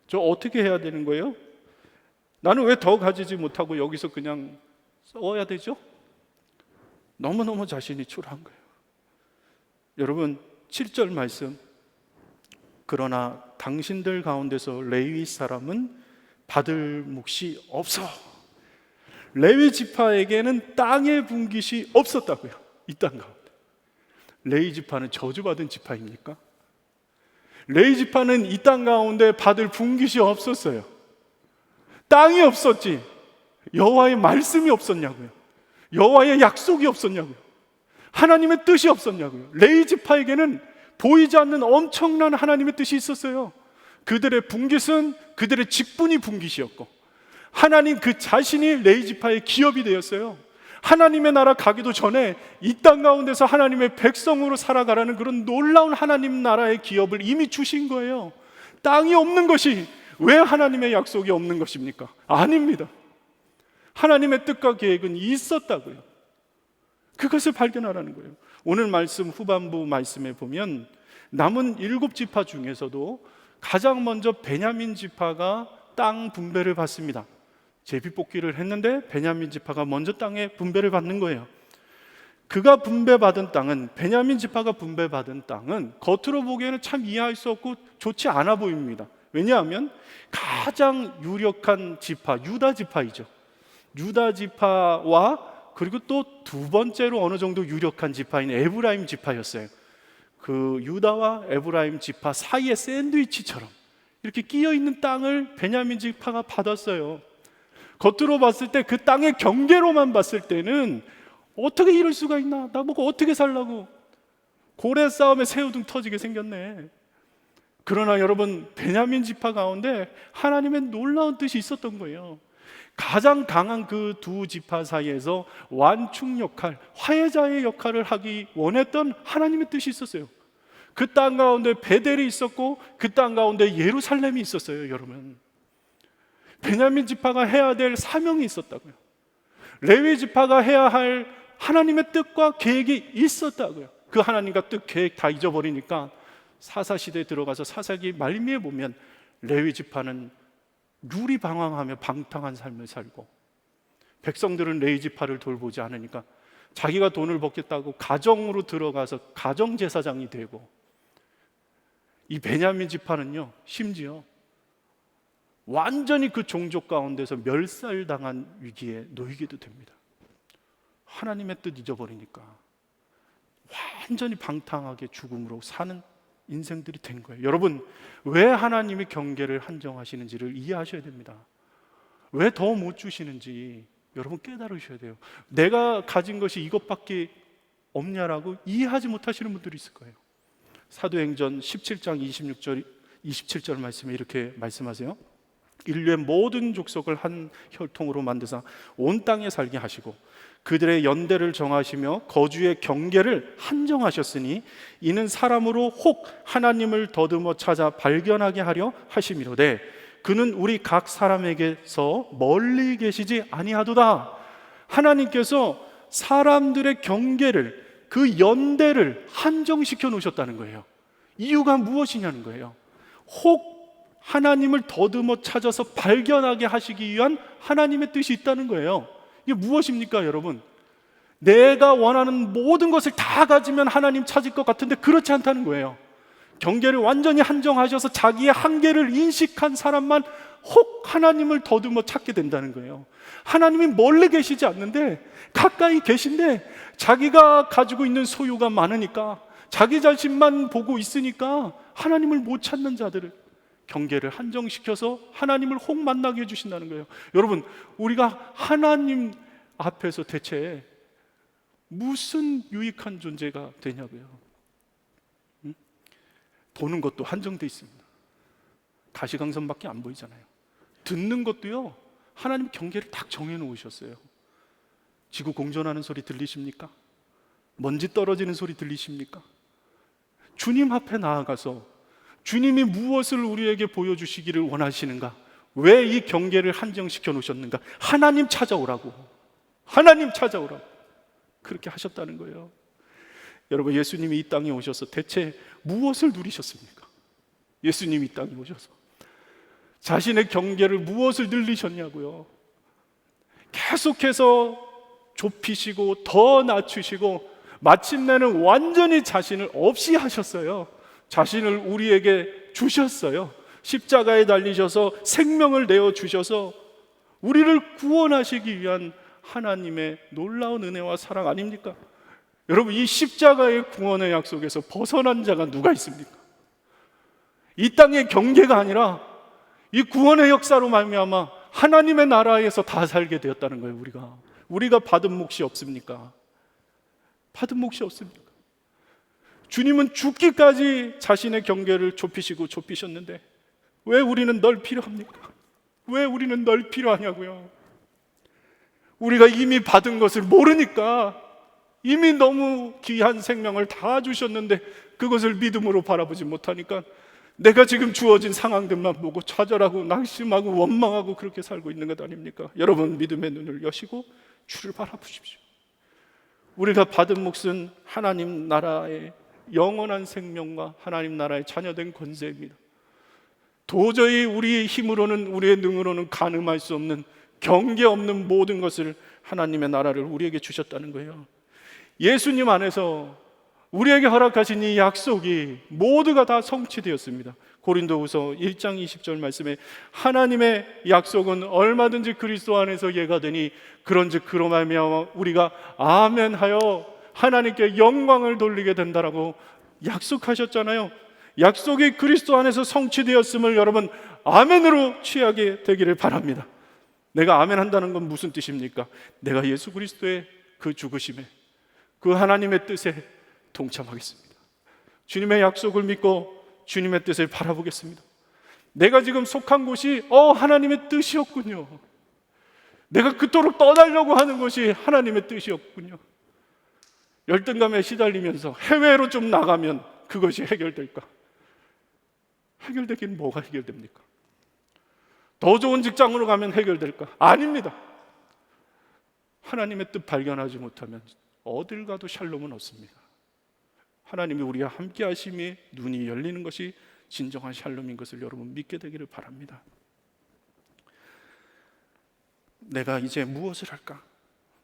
저 어떻게 해야 되는 거예요? 나는 왜 더 가지지 못하고 여기서 그냥 써야 되죠? 너무너무 자신이 초라한 거예요. 여러분, 7절 말씀, 그러나 당신들 가운데서 레위 사람은 받을 몫이 없어. 레위 지파에게는 땅의 분깃이 없었다고요. 이 땅 가운데. 레위 지파는 저주받은 지파입니까? 레위 지파는 이 땅 가운데 받을 분깃이 없었어요. 땅이 없었지 여호와의 말씀이 없었냐고요? 여호와의 약속이 없었냐고요? 하나님의 뜻이 없었냐고요? 레위 지파에게는 보이지 않는 엄청난 하나님의 뜻이 있었어요. 그들의 분깃은 그들의 직분이 분깃이었고, 하나님 그 자신이 레위 지파의 기업이 되었어요. 하나님의 나라 가기도 전에 이 땅 가운데서 하나님의 백성으로 살아가라는 그런 놀라운 하나님 나라의 기업을 이미 주신 거예요. 땅이 없는 것이 왜 하나님의 약속이 없는 것입니까? 아닙니다. 하나님의 뜻과 계획은 있었다고요. 그것을 발견하라는 거예요. 오늘 말씀 후반부 말씀에 보면 남은 7지파 중에서도 가장 먼저 베냐민 지파가 땅 분배를 받습니다. 제비뽑기를 했는데 베냐민 지파가 먼저 땅에 분배를 받는 거예요. 그가 분배받은 땅은, 베냐민 지파가 분배받은 땅은 겉으로 보기에는 참 이해할 수 없고 좋지 않아 보입니다. 왜냐하면 가장 유력한 지파, 유다 지파이죠. 유다 지파와 그리고 또 두 번째로 어느 정도 유력한 지파인 에브라임 지파였어요. 그 유다와 에브라임 지파 사이의 샌드위치처럼 이렇게 끼어 있는 땅을 베냐민 지파가 받았어요. 겉으로 봤을 때 그 땅의 경계로만 봤을 때는 어떻게 이럴 수가 있나? 나보고 어떻게 살라고? 고래 싸움에 새우등 터지게 생겼네. 그러나 여러분, 베냐민 지파 가운데 하나님의 놀라운 뜻이 있었던 거예요. 가장 강한 그 두 지파 사이에서 완충 역할, 화해자의 역할을 하기 원했던 하나님의 뜻이 있었어요. 그 땅 가운데 베델이 있었고 그 땅 가운데 예루살렘이 있었어요. 여러분, 베냐민 지파가 해야 될 사명이 있었다고요. 레위 지파가 해야 할 하나님의 뜻과 계획이 있었다고요. 그 하나님과 뜻, 계획 다 잊어버리니까 사사시대에 들어가서 사사기 말미에 보면 레위 지파는 누리방황하며 방탕한 삶을 살고, 백성들은 레위 지파를 돌보지 않으니까 자기가 돈을 벌겠다고 가정으로 들어가서 가정제사장이 되고, 이 베냐민 지파는요 심지어 완전히 그 종족 가운데서 멸살당한 위기에 놓이기도 됩니다. 하나님의 뜻 잊어버리니까 완전히 방탕하게 죽음으로 사는 인생들이 된 거예요. 여러분, 왜 하나님이 경계를 한정하시는지를 이해하셔야 됩니다. 왜 더 못 주시는지 여러분 깨달으셔야 돼요. 내가 가진 것이 이것밖에 없냐라고 이해하지 못하시는 분들이 있을 거예요. 사도행전 17장 27절 말씀에 이렇게 말씀하세요. 인류의 모든 족속을 한 혈통으로 만드사 온 땅에 살게 하시고 그들의 연대를 정하시며 거주의 경계를 한정하셨으니 이는 사람으로 혹 하나님을 더듬어 찾아 발견하게 하려 하심이로되 그는 우리 각 사람에게서 멀리 계시지 아니하도다. 하나님께서 사람들의 경계를, 그 연대를 한정시켜 놓으셨다는 거예요. 이유가 무엇이냐는 거예요. 혹 하나님을 더듬어 찾아서 발견하게 하시기 위한 하나님의 뜻이 있다는 거예요. 이게 무엇입니까, 여러분? 내가 원하는 모든 것을 다 가지면 하나님 찾을 것 같은데 그렇지 않다는 거예요. 경계를 완전히 한정하셔서 자기의 한계를 인식한 사람만 혹 하나님을 더듬어 찾게 된다는 거예요. 하나님이 멀리 계시지 않는데 가까이 계신데 자기가 가지고 있는 소유가 많으니까, 자기 자신만 보고 있으니까 하나님을 못 찾는 자들을 경계를 한정시켜서 하나님을 혹 만나게 해주신다는 거예요. 여러분, 우리가 하나님 앞에서 대체 무슨 유익한 존재가 되냐고요. 보는 것도 한정돼 있습니다. 가시광선밖에 안 보이잖아요. 듣는 것도요, 하나님 경계를 딱 정해놓으셨어요. 지구 공전하는 소리 들리십니까? 먼지 떨어지는 소리 들리십니까? 주님 앞에 나아가서 주님이 무엇을 우리에게 보여주시기를 원하시는가? 왜 이 경계를 한정시켜 놓으셨는가? 하나님 찾아오라고, 하나님 찾아오라고 그렇게 하셨다는 거예요. 여러분, 예수님이 이 땅에 오셔서 대체 무엇을 누리셨습니까? 예수님이 이 땅에 오셔서 자신의 경계를 무엇을 늘리셨냐고요. 계속해서 좁히시고 더 낮추시고 마침내는 완전히 자신을 없이 하셨어요. 자신을 우리에게 주셨어요. 십자가에 달리셔서 생명을 내어주셔서 우리를 구원하시기 위한 하나님의 놀라운 은혜와 사랑 아닙니까? 여러분, 이 십자가의 구원의 약속에서 벗어난 자가 누가 있습니까? 이 땅의 경계가 아니라 이 구원의 역사로 말미암아 하나님의 나라에서 다 살게 되었다는 거예요. 우리가 받은 몫이 없습니까? 받은 몫이 없습니까? 주님은 죽기까지 자신의 경계를 좁히셨는데 왜 우리는 넓히려 합니까? 왜 우리는 넓히려 하냐고요. 우리가 이미 받은 것을 모르니까, 이미 너무 귀한 생명을 다 주셨는데 그것을 믿음으로 바라보지 못하니까 내가 지금 주어진 상황들만 보고 좌절하고 낙심하고 원망하고 그렇게 살고 있는 것 아닙니까? 여러분, 믿음의 눈을 여시고 주를 바라보십시오. 우리가 받은 몫은 하나님 나라의 영원한 생명과 하나님 나라의 자녀된 권세입니다. 도저히 우리의 힘으로는, 우리의 능으로는 가늠할 수 없는, 경계 없는 모든 것을 하나님의 나라를 우리에게 주셨다는 거예요. 예수님 안에서 우리에게 허락하신 이 약속이 모두가 다 성취되었습니다. 고린도후서 1장 20절 말씀에 하나님의 약속은 얼마든지 그리스도 안에서 예가 되니 그런즉 그로 말미암아 우리가 아멘하여 하나님께 영광을 돌리게 된다라고 약속하셨잖아요. 약속이 그리스도 안에서 성취되었음을 여러분 아멘으로 취하게 되기를 바랍니다. 내가 아멘한다는 건 무슨 뜻입니까? 내가 예수 그리스도의 그 죽으심에, 그 하나님의 뜻에 동참하겠습니다. 주님의 약속을 믿고 주님의 뜻을 바라보겠습니다. 내가 지금 속한 곳이 하나님의 뜻이었군요. 내가 그토록 떠나려고 하는 것이 하나님의 뜻이었군요. 열등감에 시달리면서 해외로 좀 나가면 그것이 해결될까? 해결되긴 뭐가 해결됩니까? 더 좋은 직장으로 가면 해결될까? 아닙니다. 하나님의 뜻 발견하지 못하면 어딜 가도 샬롬은 없습니다. 하나님이 우리와 함께 하심이 눈이 열리는 것이 진정한 샬롬인 것을 여러분 믿게 되기를 바랍니다. 내가 이제 무엇을 할까?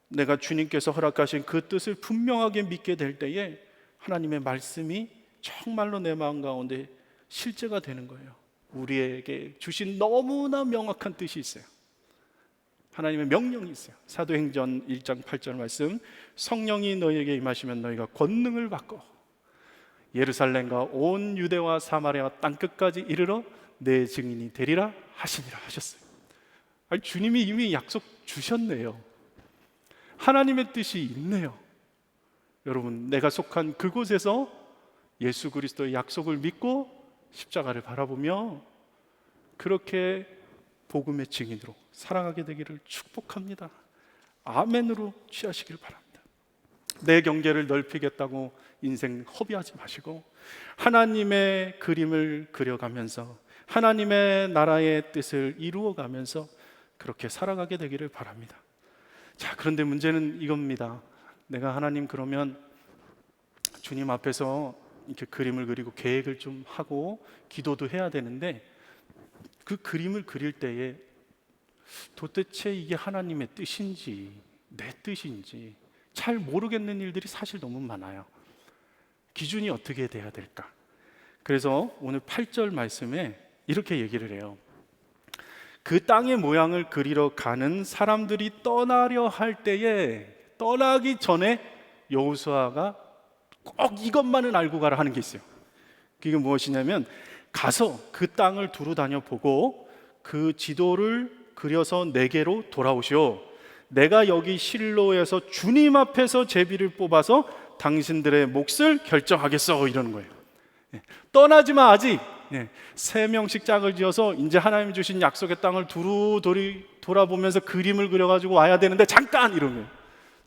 내가 주님께서 허락하신 그 뜻을 분명하게 믿게 될 때에 하나님의 말씀이 정말로 내 마음 가운데 실제가 되는 거예요. 우리에게 주신 너무나 명확한 뜻이 있어요. 하나님의 명령이 있어요. 사도행전 1장 8절 말씀, 성령이 너희에게 임하시면 너희가 권능을 받고 예루살렘과 온 유대와 사마리아 땅끝까지 이르러 내 증인이 되리라 하시니라 하셨어요. 아니, 주님이 이미 약속 주셨네요. 하나님의 뜻이 있네요. 여러분, 내가 속한 그곳에서 예수 그리스도의 약속을 믿고 십자가를 바라보며 그렇게 복음의 증인으로 살아가게 되기를 축복합니다. 아멘으로 취하시길 바랍니다. 내 경계를 넓히겠다고 인생 허비하지 마시고 하나님의 그림을 그려가면서 하나님의 나라의 뜻을 이루어가면서 그렇게 살아가게 되기를 바랍니다. 자, 그런데 문제는 이겁니다. 내가 하나님 그러면 주님 앞에서 이렇게 그림을 그리고 계획을 좀 하고 기도도 해야 되는데 그 그림을 그릴 때에 도대체 이게 하나님의 뜻인지 내 뜻인지 잘 모르겠는 일들이 사실 너무 많아요. 기준이 어떻게 돼야 될까? 그래서 오늘 8절 말씀에 이렇게 얘기를 해요. 그 땅의 모양을 그리러 가는 사람들이 떠나려 할 때에 떠나기 전에 여호수아가 꼭 이것만은 알고 가라 하는 게 있어요. 그게 무엇이냐면 가서 그 땅을 두루 다녀 보고 그 지도를 그려서 내게로 돌아오시오. 내가 여기 실로에서 주님 앞에서 제비를 뽑아서 당신들의 몫을 결정하겠어 이러는 거예요. 떠나지 마 아직. 3명씩 짝을 지어서 이제 하나님이 주신 약속의 땅을 두루 돌아보면서 그림을 그려가지고 와야 되는데 잠깐 이러는 거예요.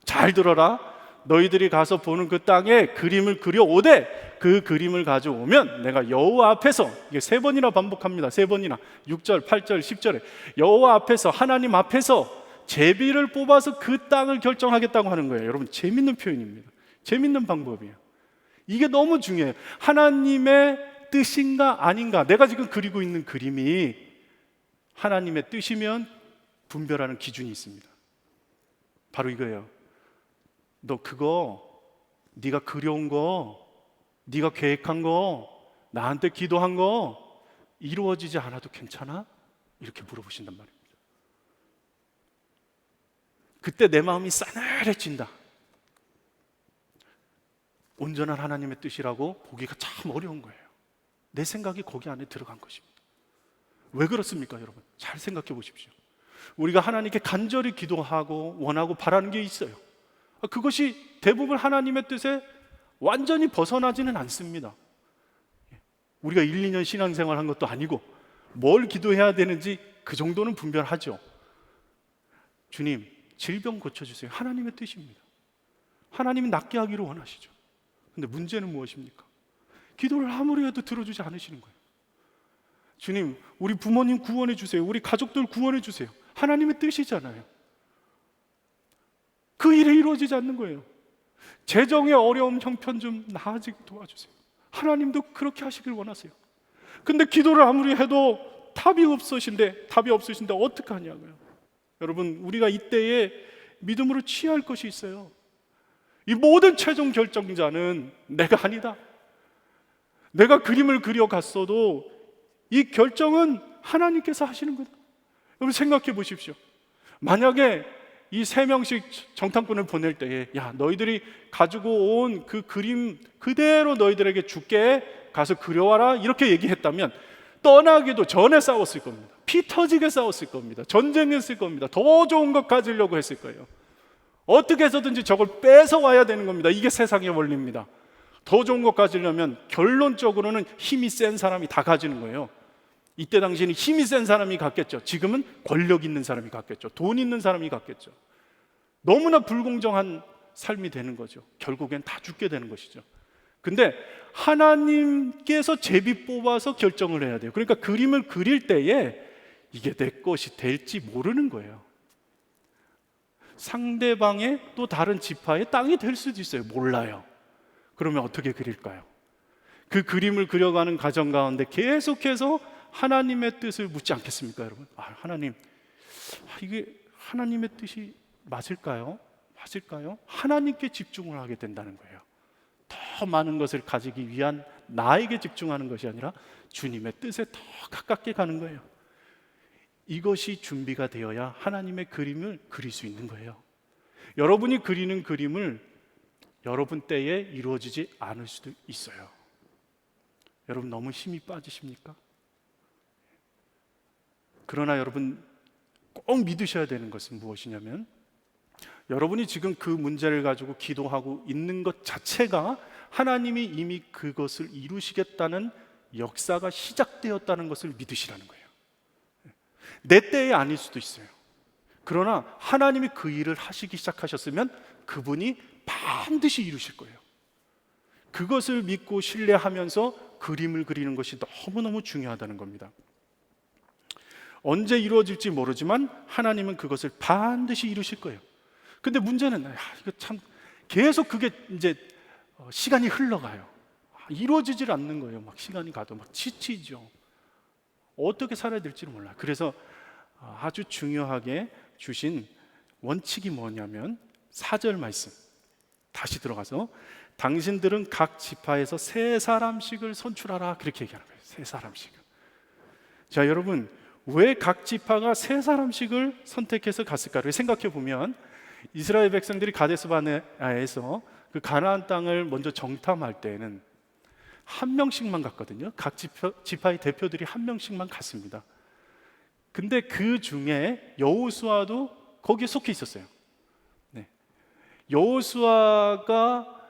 잘 들어라. 너희들이 가서 보는 그 땅에 그림을 그려오되 그 그림을 가져오면 내가 여호와 앞에서, 이게 3번이나 반복합니다. 3번이나 6절, 8절, 10절에 여호와 앞에서, 하나님 앞에서 제비를 뽑아서 그 땅을 결정하겠다고 하는 거예요. 여러분, 재밌는 표현입니다. 재밌는 방법이에요. 이게 너무 중요해요. 하나님의 뜻인가 아닌가, 내가 지금 그리고 있는 그림이 하나님의 뜻이면 분별하는 기준이 있습니다. 바로 이거예요. 너 그거 네가 그려온 거, 네가 계획한 거, 나한테 기도한 거 이루어지지 않아도 괜찮아? 이렇게 물어보신단 말입니다. 그때 내 마음이 싸늘해진다. 온전한 하나님의 뜻이라고 보기가 참 어려운 거예요. 내 생각이 거기 안에 들어간 것입니다. 왜 그렇습니까, 여러분? 잘 생각해 보십시오. 우리가 하나님께 간절히 기도하고 원하고 바라는 게 있어요. 그것이 대부분 하나님의 뜻에 완전히 벗어나지는 않습니다. 우리가 1, 2년 신앙생활 한 것도 아니고 뭘 기도해야 되는지 그 정도는 분별하죠. 주님, 질병 고쳐주세요. 하나님의 뜻입니다. 하나님이 낫게 하기를 원하시죠. 근데 문제는 무엇입니까? 기도를 아무리 해도 들어주지 않으시는 거예요. 주님, 우리 부모님 구원해 주세요. 우리 가족들 구원해 주세요. 하나님의 뜻이잖아요. 그 일이 이루어지지 않는 거예요. 재정의 어려움, 형편 좀 나아지게 도와주세요. 하나님도 그렇게 하시길 원하세요. 근데 기도를 아무리 해도 답이 없으신데 어떻게 하냐고요. 여러분, 우리가 이때에 믿음으로 취할 것이 있어요. 이 모든 최종 결정자는 내가 아니다. 내가 그림을 그려갔어도 이 결정은 하나님께서 하시는 거다. 여러분, 생각해 보십시오. 만약에 이 3명씩 정탐꾼을 보낼 때에 야, 너희들이 가지고 온 그 그림 그대로 너희들에게 줄게, 가서 그려와라 이렇게 얘기했다면 떠나기도 전에 싸웠을 겁니다. 피 터지게 싸웠을 겁니다. 전쟁했을 겁니다. 더 좋은 것 가지려고 했을 거예요. 어떻게 해서든지 저걸 뺏어와야 되는 겁니다. 이게 세상의 원리입니다. 더 좋은 것 가지려면 결론적으로는 힘이 센 사람이 다 가지는 거예요. 이때 당시에는 힘이 센 사람이 갖겠죠. 지금은 권력 있는 사람이 갖겠죠. 돈 있는 사람이 갖겠죠. 너무나 불공정한 삶이 되는 거죠. 결국엔 다 죽게 되는 것이죠. 근데 하나님께서 제비 뽑아서 결정을 해야 돼요. 그러니까 그림을 그릴 때에 이게 내 것이 될지 모르는 거예요. 상대방의 또 다른 지파의 땅이 될 수도 있어요. 몰라요. 그러면 어떻게 그릴까요? 그 그림을 그려가는 과정 가운데 계속해서 하나님의 뜻을 묻지 않겠습니까, 여러분? 하나님, 이게 하나님의 뜻이 맞을까요? 맞을까요? 하나님께 집중을 하게 된다는 거예요. 더 많은 것을 가지기 위한 나에게 집중하는 것이 아니라 주님의 뜻에 더 가깝게 가는 거예요. 이것이 준비가 되어야 하나님의 그림을 그릴 수 있는 거예요. 여러분이 그리는 그림을 여러분 때에 이루어지지 않을 수도 있어요. 여러분 너무 힘이 빠지십니까? 그러나 여러분 꼭 믿으셔야 되는 것은 무엇이냐면, 여러분이 지금 그 문제를 가지고 기도하고 있는 것 자체가 하나님이 이미 그것을 이루시겠다는 역사가 시작되었다는 것을 믿으시라는 거예요. 내 때에 아닐 수도 있어요. 그러나 하나님이 그 일을 하시기 시작하셨으면 그분이 반드시 이루실 거예요. 그것을 믿고 신뢰하면서 그림을 그리는 것이 너무너무 중요하다는 겁니다. 언제 이루어질지 모르지만 하나님은 그것을 반드시 이루실 거예요. 근데 문제는 이거 참 계속 그게 이제 시간이 흘러가요. 이루어지질 않는 거예요. 막 시간이 가도 막 지치죠. 어떻게 살아야 될지를 몰라요. 그래서 아주 중요하게 주신 원칙이 뭐냐면 4절 말씀 다시 들어가서 당신들은 각 지파에서 3사람씩을 선출하라, 그렇게 얘기하는 거예요. 3사람씩을. 자, 여러분 왜 각 지파가 3사람씩을 선택해서 갔을까를 생각해 보면, 이스라엘 백성들이 가데스 바네아에서 그 가나안 땅을 먼저 정탐할 때에는 한 명씩만 갔거든요. 각 지파의 대표들이 한 명씩만 갔습니다. 근데 그 중에 여호수아도 거기에 속해 있었어요. 네. 여호수아가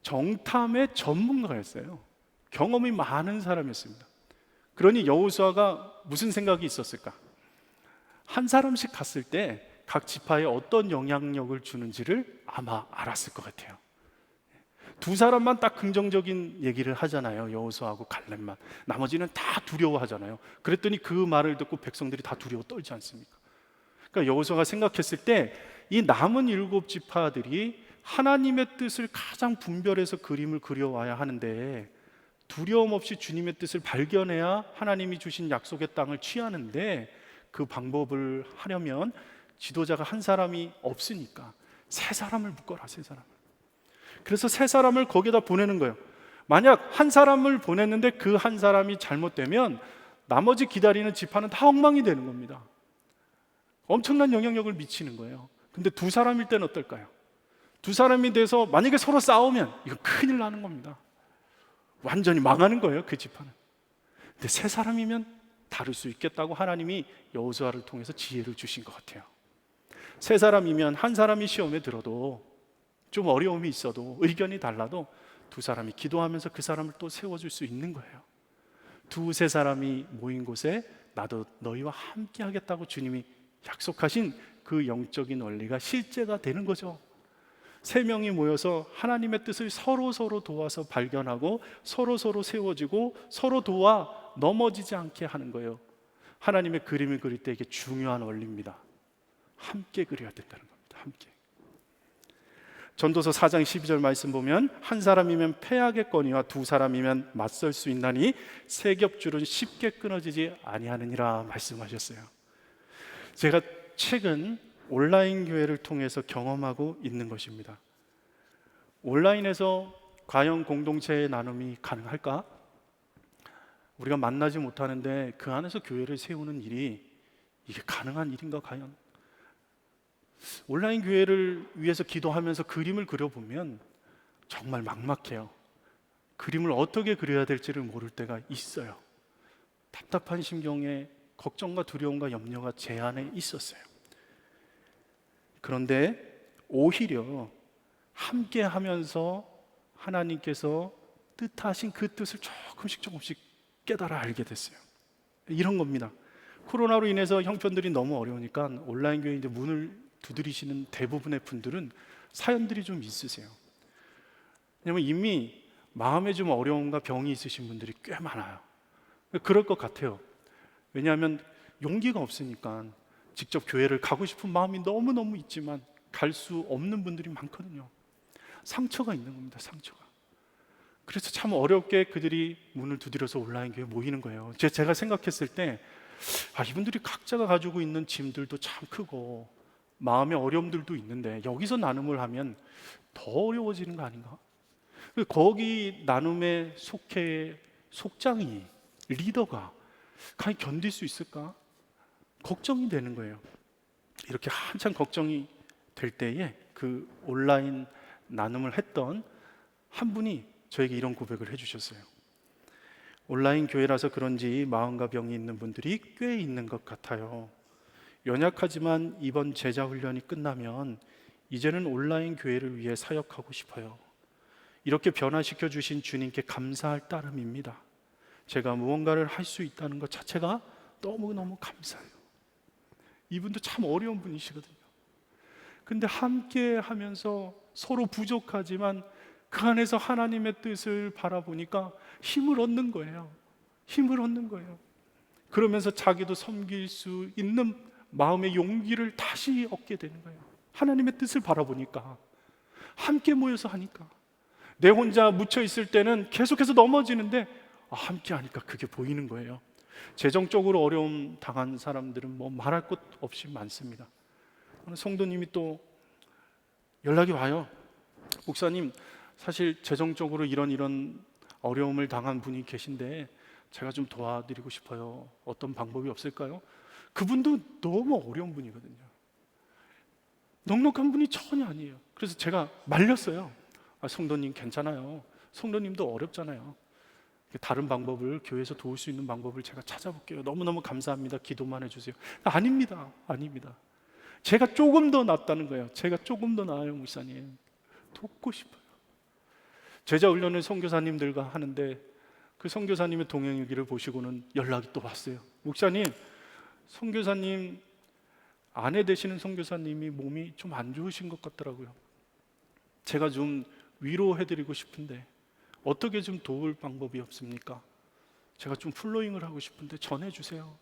정탐의 전문가였어요. 경험이 많은 사람이었습니다. 그러니 여호수아가 무슨 생각이 있었을까? 한 사람씩 갔을 때 각 지파에 어떤 영향력을 주는지를 아마 알았을 것 같아요. 2사람만 딱 긍정적인 얘기를 하잖아요. 여호수아하고 갈렙만. 나머지는 다 두려워하잖아요. 그랬더니 그 말을 듣고 백성들이 다 두려워 떨지 않습니까? 그러니까 여호수아가 생각했을 때 이 남은 7지파들이 하나님의 뜻을 가장 분별해서 그림을 그려와야 하는데, 두려움 없이 주님의 뜻을 발견해야 하나님이 주신 약속의 땅을 취하는데, 그 방법을 하려면 지도자가 한 사람이 없으니까 3사람을 묶어라, 3사람을. 그래서 3사람을 거기다 보내는 거예요. 만약 한 사람을 보냈는데 그 한 사람이 잘못되면 나머지 기다리는 지파는 다 엉망이 되는 겁니다. 엄청난 영향력을 미치는 거예요. 근데 2사람일 때는 어떨까요? 2사람이 돼서 만약에 서로 싸우면 이거 큰일 나는 겁니다. 완전히 망하는 거예요, 그 지파는. 근데 3사람이면 다를 수 있겠다고 하나님이 여호수아를 통해서 지혜를 주신 것 같아요. 3사람이면 한 사람이 시험에 들어도, 좀 어려움이 있어도, 의견이 달라도 2사람이 기도하면서 그 사람을 또 세워줄 수 있는 거예요. 2-3사람이 모인 곳에 나도 너희와 함께 하겠다고 주님이 약속하신 그 영적인 원리가 실제가 되는 거죠. 3명이 모여서 하나님의 뜻을 서로 도와서 발견하고 서로 세워지고 서로 도와 넘어지지 않게 하는 거예요. 하나님의 그림을 그릴 때 이게 중요한 원리입니다. 함께 그려야 된다는 겁니다. 함께. 전도서 4장 12절 말씀 보면, 한 사람이면 패하겠거니와 2사람이면 맞설 수 있나니 세 겹줄은 쉽게 끊어지지 아니하느니라 말씀하셨어요. 제가 최근 온라인 교회를 통해서 경험하고 있는 것입니다. 온라인에서 과연 공동체의 나눔이 가능할까? 우리가 만나지 못하는데 그 안에서 교회를 세우는 일이 이게 가능한 일인가 과연? 온라인 교회를 위해서 기도하면서 그림을 그려보면 정말 막막해요. 그림을 어떻게 그려야 될지를 모를 때가 있어요. 답답한 심경에 걱정과 두려움과 염려가 제 안에 있었어요. 그런데 오히려 함께 하면서 하나님께서 뜻하신 그 뜻을 조금씩 깨달아 알게 됐어요. 이런 겁니다. 코로나로 인해서 형편들이 너무 어려우니까 온라인 교회 이제 문을 두드리시는 대부분의 분들은 사연들이 좀 있으세요. 왜냐면 이미 마음에 좀 어려움과 병이 있으신 분들이 꽤 많아요. 그럴 것 같아요. 왜냐하면 용기가 없으니까 직접 교회를 가고 싶은 마음이 너무너무 있지만 갈 수 없는 분들이 많거든요. 상처가 있는 겁니다. 상처가. 그래서 참 어렵게 그들이 문을 두드려서 온라인 교회에 모이는 거예요. 제가 생각했을 때 이분들이 각자가 가지고 있는 짐들도 참 크고 마음의 어려움들도 있는데 여기서 나눔을 하면 더 어려워지는 거 아닌가? 거기 나눔의 속장이, 리더가 과연 견딜 수 있을까? 걱정이 되는 거예요. 이렇게 한참 걱정이 될 때에 그 온라인 나눔을 했던 한 분이 저에게 이런 고백을 해주셨어요. 온라인 교회라서 그런지 마음과 병이 있는 분들이 꽤 있는 것 같아요. 연약하지만 이번 제자 훈련이 끝나면 이제는 온라인 교회를 위해 사역하고 싶어요. 이렇게 변화시켜 주신 주님께 감사할 따름입니다. 제가 무언가를 할 수 있다는 것 자체가 너무너무 감사해요. 이분도 참 어려운 분이시거든요. 근데 함께 하면서 서로 부족하지만 그 안에서 하나님의 뜻을 바라보니까 힘을 얻는 거예요. 힘을 얻는 거예요. 그러면서 자기도 섬길 수 있는 마음의 용기를 다시 얻게 되는 거예요. 하나님의 뜻을 바라보니까, 함께 모여서 하니까. 내 혼자 묻혀 있을 때는 계속해서 넘어지는데 함께 하니까 그게 보이는 거예요. 재정적으로 어려움 당한 사람들은 뭐 말할 것 없이 많습니다. 어느 성도님이 또 연락이 와요. 목사님, 사실 재정적으로 이런 어려움을 당한 분이 계신데 제가 좀 도와드리고 싶어요. 어떤 방법이 없을까요? 그분도 너무 어려운 분이거든요. 넉넉한 분이 전혀 아니에요. 그래서 제가 말렸어요. 성도님 괜찮아요. 성도님도 어렵잖아요. 다른 방법을, 교회에서 도울 수 있는 방법을 제가 찾아볼게요. 너무너무 감사합니다. 기도만 해주세요. 아닙니다. 제가 조금 더 낫다는 거예요. 제가 조금 더 나아요, 목사님. 돕고 싶어요. 제자 훈련을 선교사님들과 하는데 그 선교사님의 동행일기를 보시고는 연락이 또 왔어요. 목사님, 선교사님 아내 되시는 선교사님이 몸이 좀 안 좋으신 것 같더라고요. 제가 좀 위로해드리고 싶은데 어떻게 좀 도울 방법이 없습니까? 제가 좀 플로잉을 하고 싶은데 전해주세요.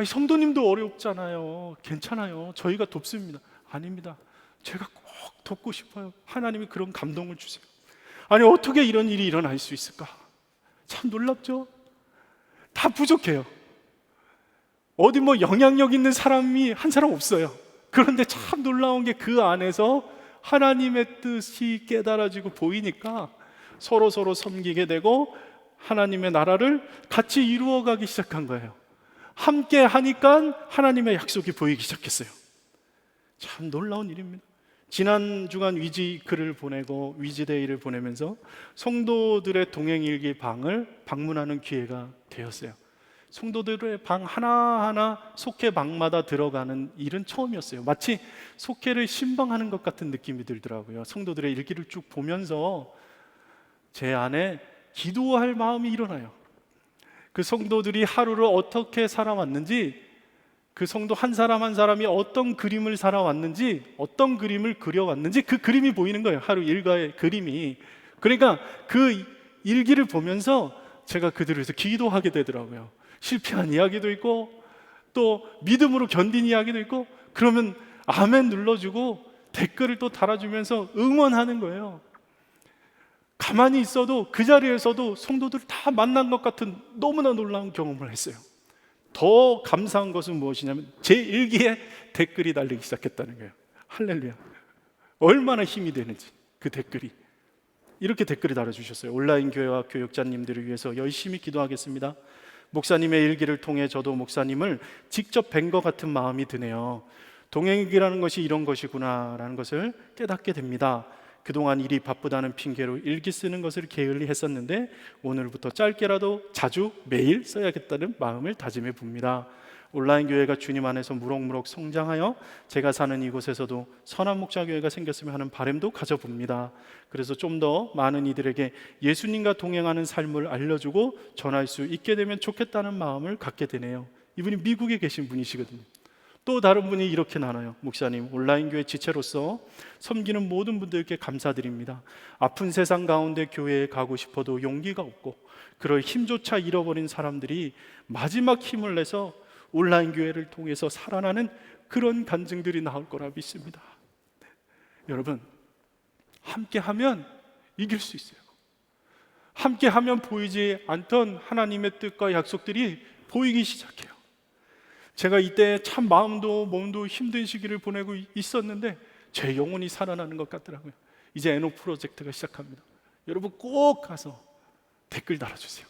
성도님도 어렵잖아요. 괜찮아요. 저희가 돕습니다. 아닙니다. 제가 꼭 돕고 싶어요. 하나님이 그런 감동을 주세요. 어떻게 이런 일이 일어날 수 있을까? 참 놀랍죠? 다 부족해요. 어디 뭐 영향력 있는 사람이 한 사람 없어요. 그런데 참 놀라운 게 그 안에서 하나님의 뜻이 깨달아지고 보이니까 서로 섬기게 되고 하나님의 나라를 같이 이루어가기 시작한 거예요. 함께 하니까 하나님의 약속이 보이기 시작했어요. 참 놀라운 일입니다. 지난 주간 위지 글을 보내고 위지데이를 보내면서 성도들의 동행일기 방을 방문하는 기회가 되었어요. 성도들의 방 하나하나 속회 방마다 들어가는 일은 처음이었어요. 마치 속회를 신방하는 것 같은 느낌이 들더라고요. 성도들의 일기를 쭉 보면서 제 안에 기도할 마음이 일어나요. 그 성도들이 하루를 어떻게 살아왔는지, 그 성도 한 사람 한 사람이 어떤 그림을 살아왔는지, 어떤 그림을 그려왔는지 그 그림이 보이는 거예요. 하루 일과의 그림이. 그러니까 그 일기를 보면서 제가 그들을 위해서 기도하게 되더라고요. 실패한 이야기도 있고 또 믿음으로 견딘 이야기도 있고, 그러면 아멘 눌러주고 댓글을 또 달아주면서 응원하는 거예요. 가만히 있어도 그 자리에서도 성도들을 다 만난 것 같은 너무나 놀라운 경험을 했어요. 더 감사한 것은 무엇이냐면 제 일기에 댓글이 달리기 시작했다는 거예요. 할렐루야. 얼마나 힘이 되는지 그 댓글이. 이렇게 댓글을 달아주셨어요. 온라인 교회와 교육자님들을 위해서 열심히 기도하겠습니다. 목사님의 일기를 통해 저도 목사님을 직접 뵌 것 같은 마음이 드네요. 동행일기라는 것이 이런 것이구나라는 것을 깨닫게 됩니다. 그동안 일이 바쁘다는 핑계로 일기 쓰는 것을 게을리 했었는데 오늘부터 짧게라도 자주 매일 써야겠다는 마음을 다짐해 봅니다. 온라인 교회가 주님 안에서 무럭무럭 성장하여 제가 사는 이곳에서도 선한 목자 교회가 생겼으면 하는 바람도 가져봅니다. 그래서 좀 더 많은 이들에게 예수님과 동행하는 삶을 알려주고 전할 수 있게 되면 좋겠다는 마음을 갖게 되네요. 이분이 미국에 계신 분이시거든요. 또 다른 분이 이렇게 나눠요. 목사님, 온라인 교회 지체로서 섬기는 모든 분들께 감사드립니다. 아픈 세상 가운데 교회에 가고 싶어도 용기가 없고 그럴 힘조차 잃어버린 사람들이 마지막 힘을 내서 온라인 교회를 통해서 살아나는 그런 간증들이 나올 거라 믿습니다. 여러분, 함께하면 이길 수 있어요. 함께하면 보이지 않던 하나님의 뜻과 약속들이 보이기 시작해요. 제가 이때 참 마음도 몸도 힘든 시기를 보내고 있었는데 제 영혼이 살아나는 것 같더라고요. 이제 에녹 프로젝트가 시작합니다. 여러분 꼭 가서 댓글 달아주세요.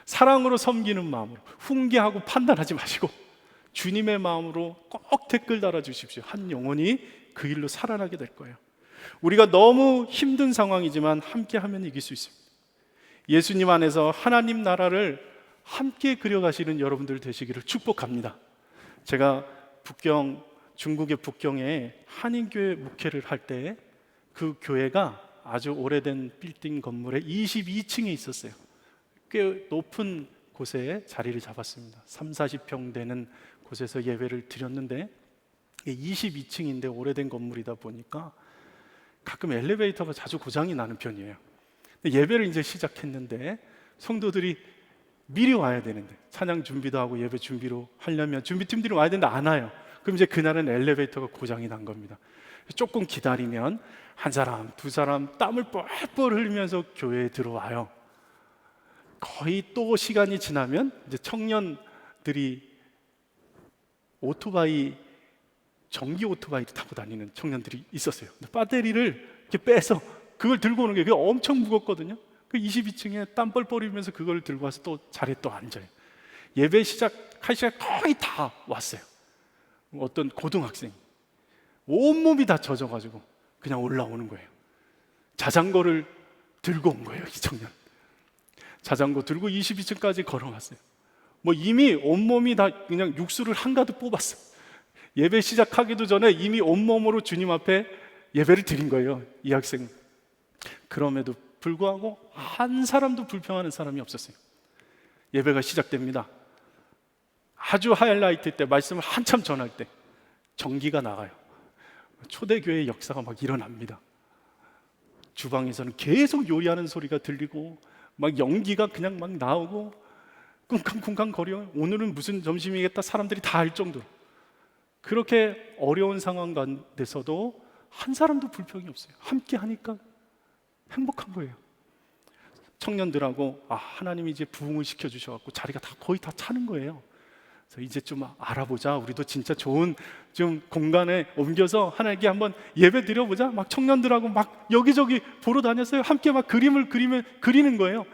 사랑으로 섬기는 마음으로, 훈계하고 판단하지 마시고 주님의 마음으로 꼭 댓글 달아주십시오. 한 영혼이 그 일로 살아나게 될 거예요. 우리가 너무 힘든 상황이지만 함께하면 이길 수 있습니다. 예수님 안에서 하나님 나라를 함께 그려가시는 여러분들 되시기를 축복합니다. 제가 중국의 북경에 한인교회 목회를 할 때 그 교회가 아주 오래된 빌딩 건물의 22층에 있었어요. 꽤 높은 곳에 자리를 잡았습니다. 30-40평 되는 곳에서 예배를 드렸는데 22층인데 오래된 건물이다 보니까 가끔 엘리베이터가 자주 고장이 나는 편이에요. 근데 예배를 이제 시작했는데 성도들이 미리 와야 되는데 찬양 준비도 하고 예배 준비로 하려면 준비팀들이 와야 되는데 안 와요. 그럼 이제 그날은 엘리베이터가 고장이 난 겁니다. 조금 기다리면 한 사람, 두 사람 땀을 뻘뻘 흘리면서 교회에 들어와요. 거의 또 시간이 지나면 이제 청년들이 전기 오토바이를 타고 다니는 청년들이 있었어요. 배터리를 이렇게 빼서 그걸 들고 오는 게 그게 엄청 무겁거든요. 그 22층에 땀 뻘뻘 흘리면서 그걸 들고 와서 또 자리에 또 앉아요. 예배 시작할 시간 거의 다 왔어요. 어떤 고등학생 온몸이 다 젖어가지고 그냥 올라오는 거예요. 자전거를 들고 온 거예요. 이 청년 자전거 들고 22층까지 걸어갔어요. 뭐 이미 온몸이 다 그냥 육수를 한가득 뽑았어. 예배 시작하기도 전에 이미 온몸으로 주님 앞에 예배를 드린 거예요. 이 학생. 그럼에도 불구하고 한 사람도 불평하는 사람이 없었어요. 예배가 시작됩니다. 아주 하이라이트 때 말씀을 한참 전할 때 전기가 나가요. 초대교회의 역사가 막 일어납니다. 주방에서는 계속 요리하는 소리가 들리고 막 연기가 그냥 막 나오고 쿵쾅쿵쾅 거려. 오늘은 무슨 점심이겠다 사람들이 다 알 정도로 그렇게 어려운 상황 가운데서도 한 사람도 불평이 없어요. 함께 하니까 행복한 거예요. 청년들하고 하나님이 이제 부흥을 시켜주셔갖고 자리가 다 거의 다 차는 거예요. 그래서 이제 좀 알아보자. 우리도 진짜 좋은 좀 공간에 옮겨서 하나님께 한번 예배 드려보자. 막 청년들하고 막 여기저기 보러 다녔어요. 함께 막 그림을 그리는 거예요.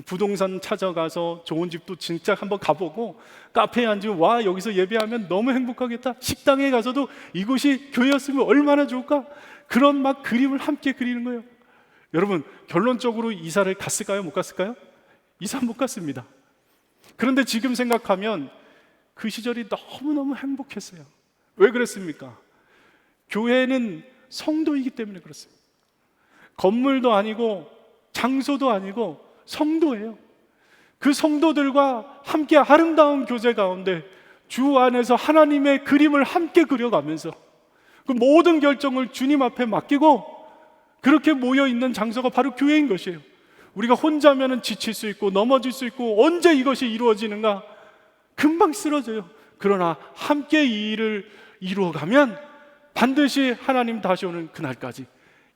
부동산 찾아가서 좋은 집도 진짜 한번 가보고 카페에 앉으면 와 여기서 예배하면 너무 행복하겠다. 식당에 가서도 이곳이 교회였으면 얼마나 좋을까. 그런 막 그림을 함께 그리는 거예요. 여러분 결론적으로 이사를 갔을까요? 못 갔을까요? 이사 못 갔습니다. 그런데 지금 생각하면 그 시절이 너무너무 행복했어요. 왜 그랬습니까? 교회는 성도이기 때문에 그렇습니다. 건물도 아니고 장소도 아니고 성도예요. 그 성도들과 함께 아름다운 교제 가운데 주 안에서 하나님의 그림을 함께 그려가면서 그 모든 결정을 주님 앞에 맡기고 그렇게 모여있는 장소가 바로 교회인 것이에요. 우리가 혼자면 지칠 수 있고 넘어질 수 있고 언제 이것이 이루어지는가 금방 쓰러져요. 그러나 함께 이 일을 이루어가면 반드시 하나님 다시 오는 그날까지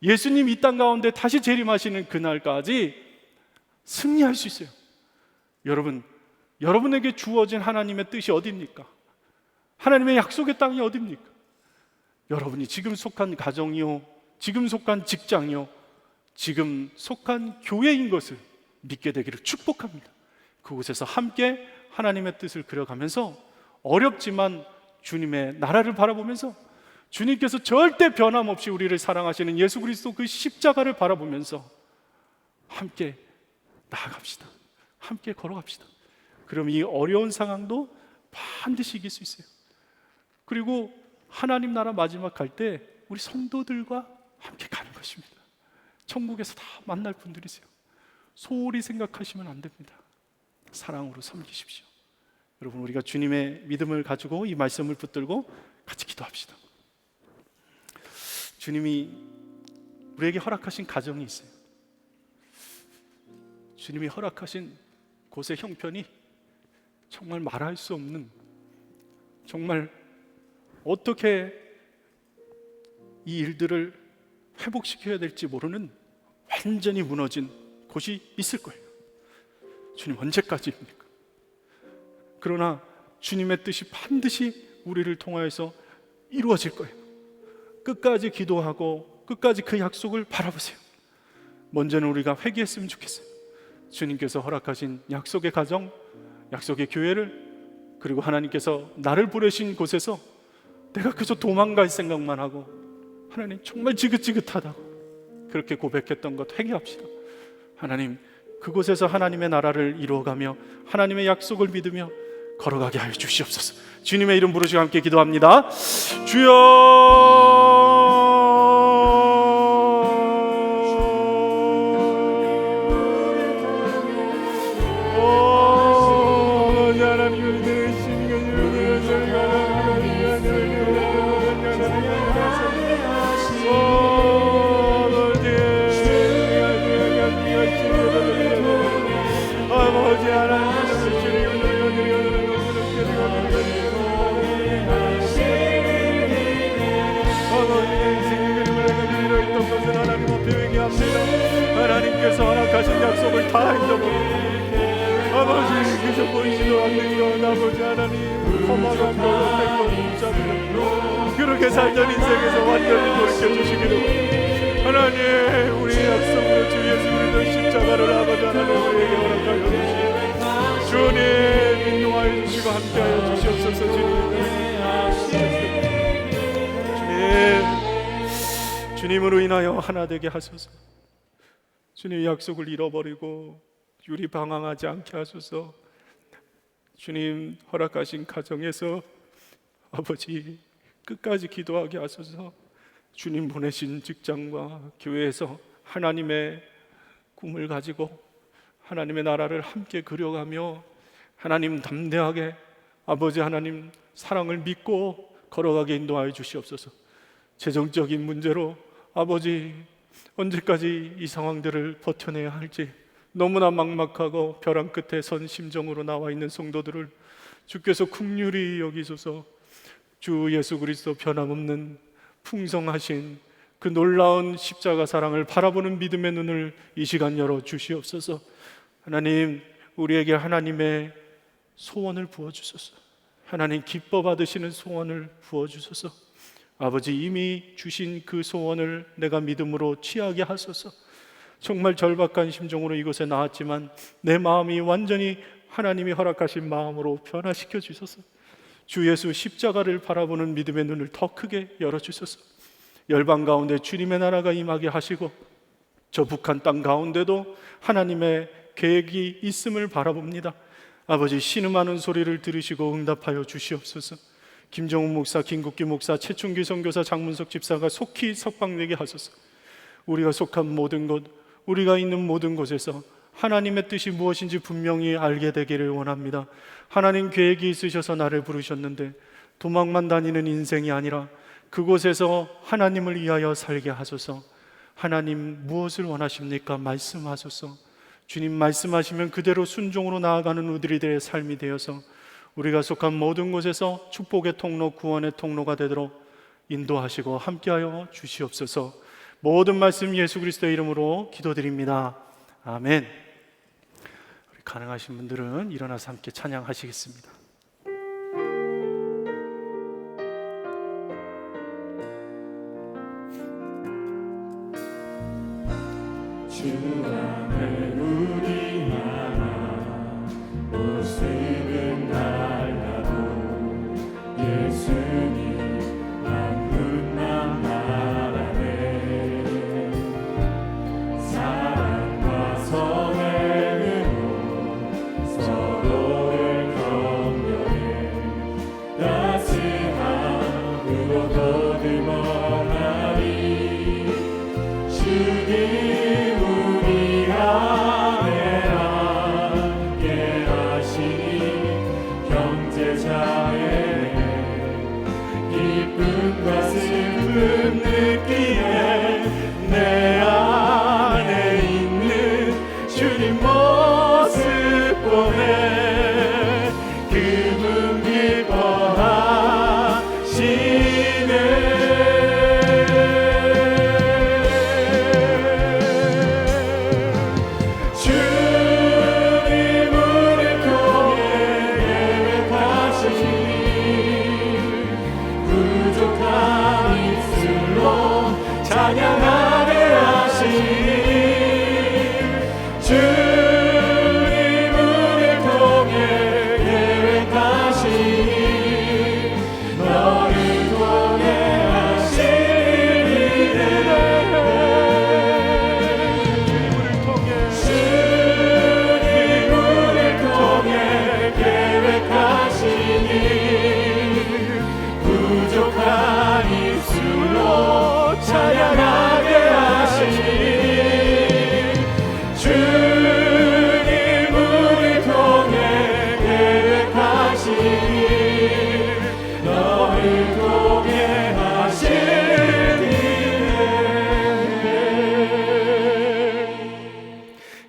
예수님 이 땅 가운데 다시 재림하시는 그날까지 승리할 수 있어요. 여러분, 여러분에게 주어진 하나님의 뜻이 어디입니까? 하나님의 약속의 땅이 어디입니까? 여러분이 지금 속한 가정이요, 지금 속한 직장이요, 지금 속한 교회인 것을 믿게 되기를 축복합니다. 그곳에서 함께 하나님의 뜻을 그려가면서 어렵지만 주님의 나라를 바라보면서 주님께서 절대 변함없이 우리를 사랑하시는 예수 그리스도 그 십자가를 바라보면서 함께 나아갑시다. 함께 걸어갑시다. 그럼 이 어려운 상황도 반드시 이길 수 있어요. 그리고 하나님 나라 마지막 갈 때 우리 성도들과 함께 가는 것입니다. 천국에서 다 만날 분들이세요. 소홀히 생각하시면 안 됩니다. 사랑으로 섬기십시오. 여러분, 우리가 주님의 믿음을 가지고 이 말씀을 붙들고 같이 기도합시다. 주님이 우리에게 허락하신 가정이 있어요. 주님이 허락하신 곳의 형편이 정말 말할 수 없는, 정말 어떻게 이 일들을 회복시켜야 될지 모르는 완전히 무너진 곳이 있을 거예요. 주님, 언제까지입니까? 그러나 주님의 뜻이 반드시 우리를 통하여서 이루어질 거예요. 끝까지 기도하고 끝까지 그 약속을 바라보세요. 먼저는 우리가 회개했으면 좋겠어요. 주님께서 허락하신 약속의 가정, 약속의 교회를, 그리고 하나님께서 나를 보내신 곳에서 내가 그저 도망갈 생각만 하고 하나님 정말 지긋지긋하다고 그렇게 고백했던 것 회개합시다. 하나님, 그곳에서 하나님의 나라를 이루어가며 하나님의 약속을 믿으며 걸어가게 하여 주시옵소서. 주님의 이름 부르시고 함께 기도합니다. 주여, 하나님께서 허락하신 약속을 다 잊어버리고 아버지, 그저 보이지도 않는 것, 아버지 하나님 험악한 것, 헛된 것 붙잡고 그렇게 살던 인생에서 완전히 돌이켜주시기를 하나님, 우리의 약속으로 주 예수 그리스도의 십자가를 아버지 하나님 우리에게 허락하여 주시고 주님 인도하여 주시고 함께하여 주시옵소서. 주님, 주님으로 인하여 하나 되게 하소서. 주님, 약속을 잃어버리고 유리방황하지 않게 하소서. 주님, 허락하신 가정에서 아버지 끝까지 기도하게 하소서. 주님 보내신 직장과 교회에서 하나님의 꿈을 가지고 하나님의 나라를 함께 그려가며 하나님 담대하게 아버지 하나님 사랑을 믿고 걸어가게 인도하여 주시옵소서. 재정적인 문제로 아버지 언제까지 이 상황들을 버텨내야 할지 너무나 막막하고 벼랑 끝에 선 심정으로 나와 있는 성도들을 주께서 긍휼히 여기소서. 주 예수 그리스도 변함없는 풍성하신 그 놀라운 십자가 사랑을 바라보는 믿음의 눈을 이 시간 열어 주시옵소서. 하나님, 우리에게 하나님의 소원을 부어주소서. 하나님 기뻐 받으시는 소원을 부어주소서. 아버지, 이미 주신 그 소원을 내가 믿음으로 취하게 하소서. 정말 절박한 심정으로 이곳에 나왔지만 내 마음이 완전히 하나님이 허락하신 마음으로 변화시켜 주소서. 주 예수 십자가를 바라보는 믿음의 눈을 더 크게 열어주소서. 열방 가운데 주님의 나라가 임하게 하시고 저 북한 땅 가운데도 하나님의 계획이 있음을 바라봅니다. 아버지, 신음하는 소리를 들으시고 응답하여 주시옵소서. 김정훈 목사, 김국기 목사, 최충기 선교사, 장문석 집사가 속히 석방되게 하소서. 우리가 속한 모든 곳, 우리가 있는 모든 곳에서 하나님의 뜻이 무엇인지 분명히 알게 되기를 원합니다. 하나님 계획이 있으셔서 나를 부르셨는데 도망만 다니는 인생이 아니라 그곳에서 하나님을 위하여 살게 하소서. 하나님 무엇을 원하십니까? 말씀하소서. 주님 말씀하시면 그대로 순종으로 나아가는 우리들의 삶이 되어서 우리가 속한 모든 곳에서 축복의 통로, 구원의 통로가 되도록 인도하시고 함께하여 주시옵소서. 모든 말씀 예수 그리스도의 이름으로 기도드립니다. 아멘. 우리 가능하신 분들은 일어나서 함께 찬양하시겠습니다.
주 안에 우리 하나 모습은 달라도 예수님 한 분만 알아내. 사랑과 선행으로 서로를 격려해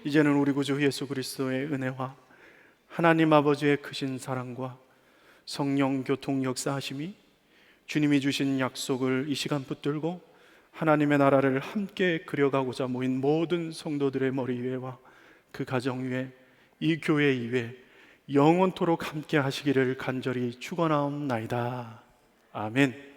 이제는 우리 구주 예수 그리스도의 은혜와 하나님 아버지의 크신 사랑과 성령 교통 역사하심이 주님이 주신 약속을 이 시간 붙들고 하나님의 나라를 함께 그려가고자 모인 모든 성도들의 머리 위에와 그 가정 위에, 이 교회 위에 영원토록 함께 하시기를 간절히 축원하옵나이다. 아멘.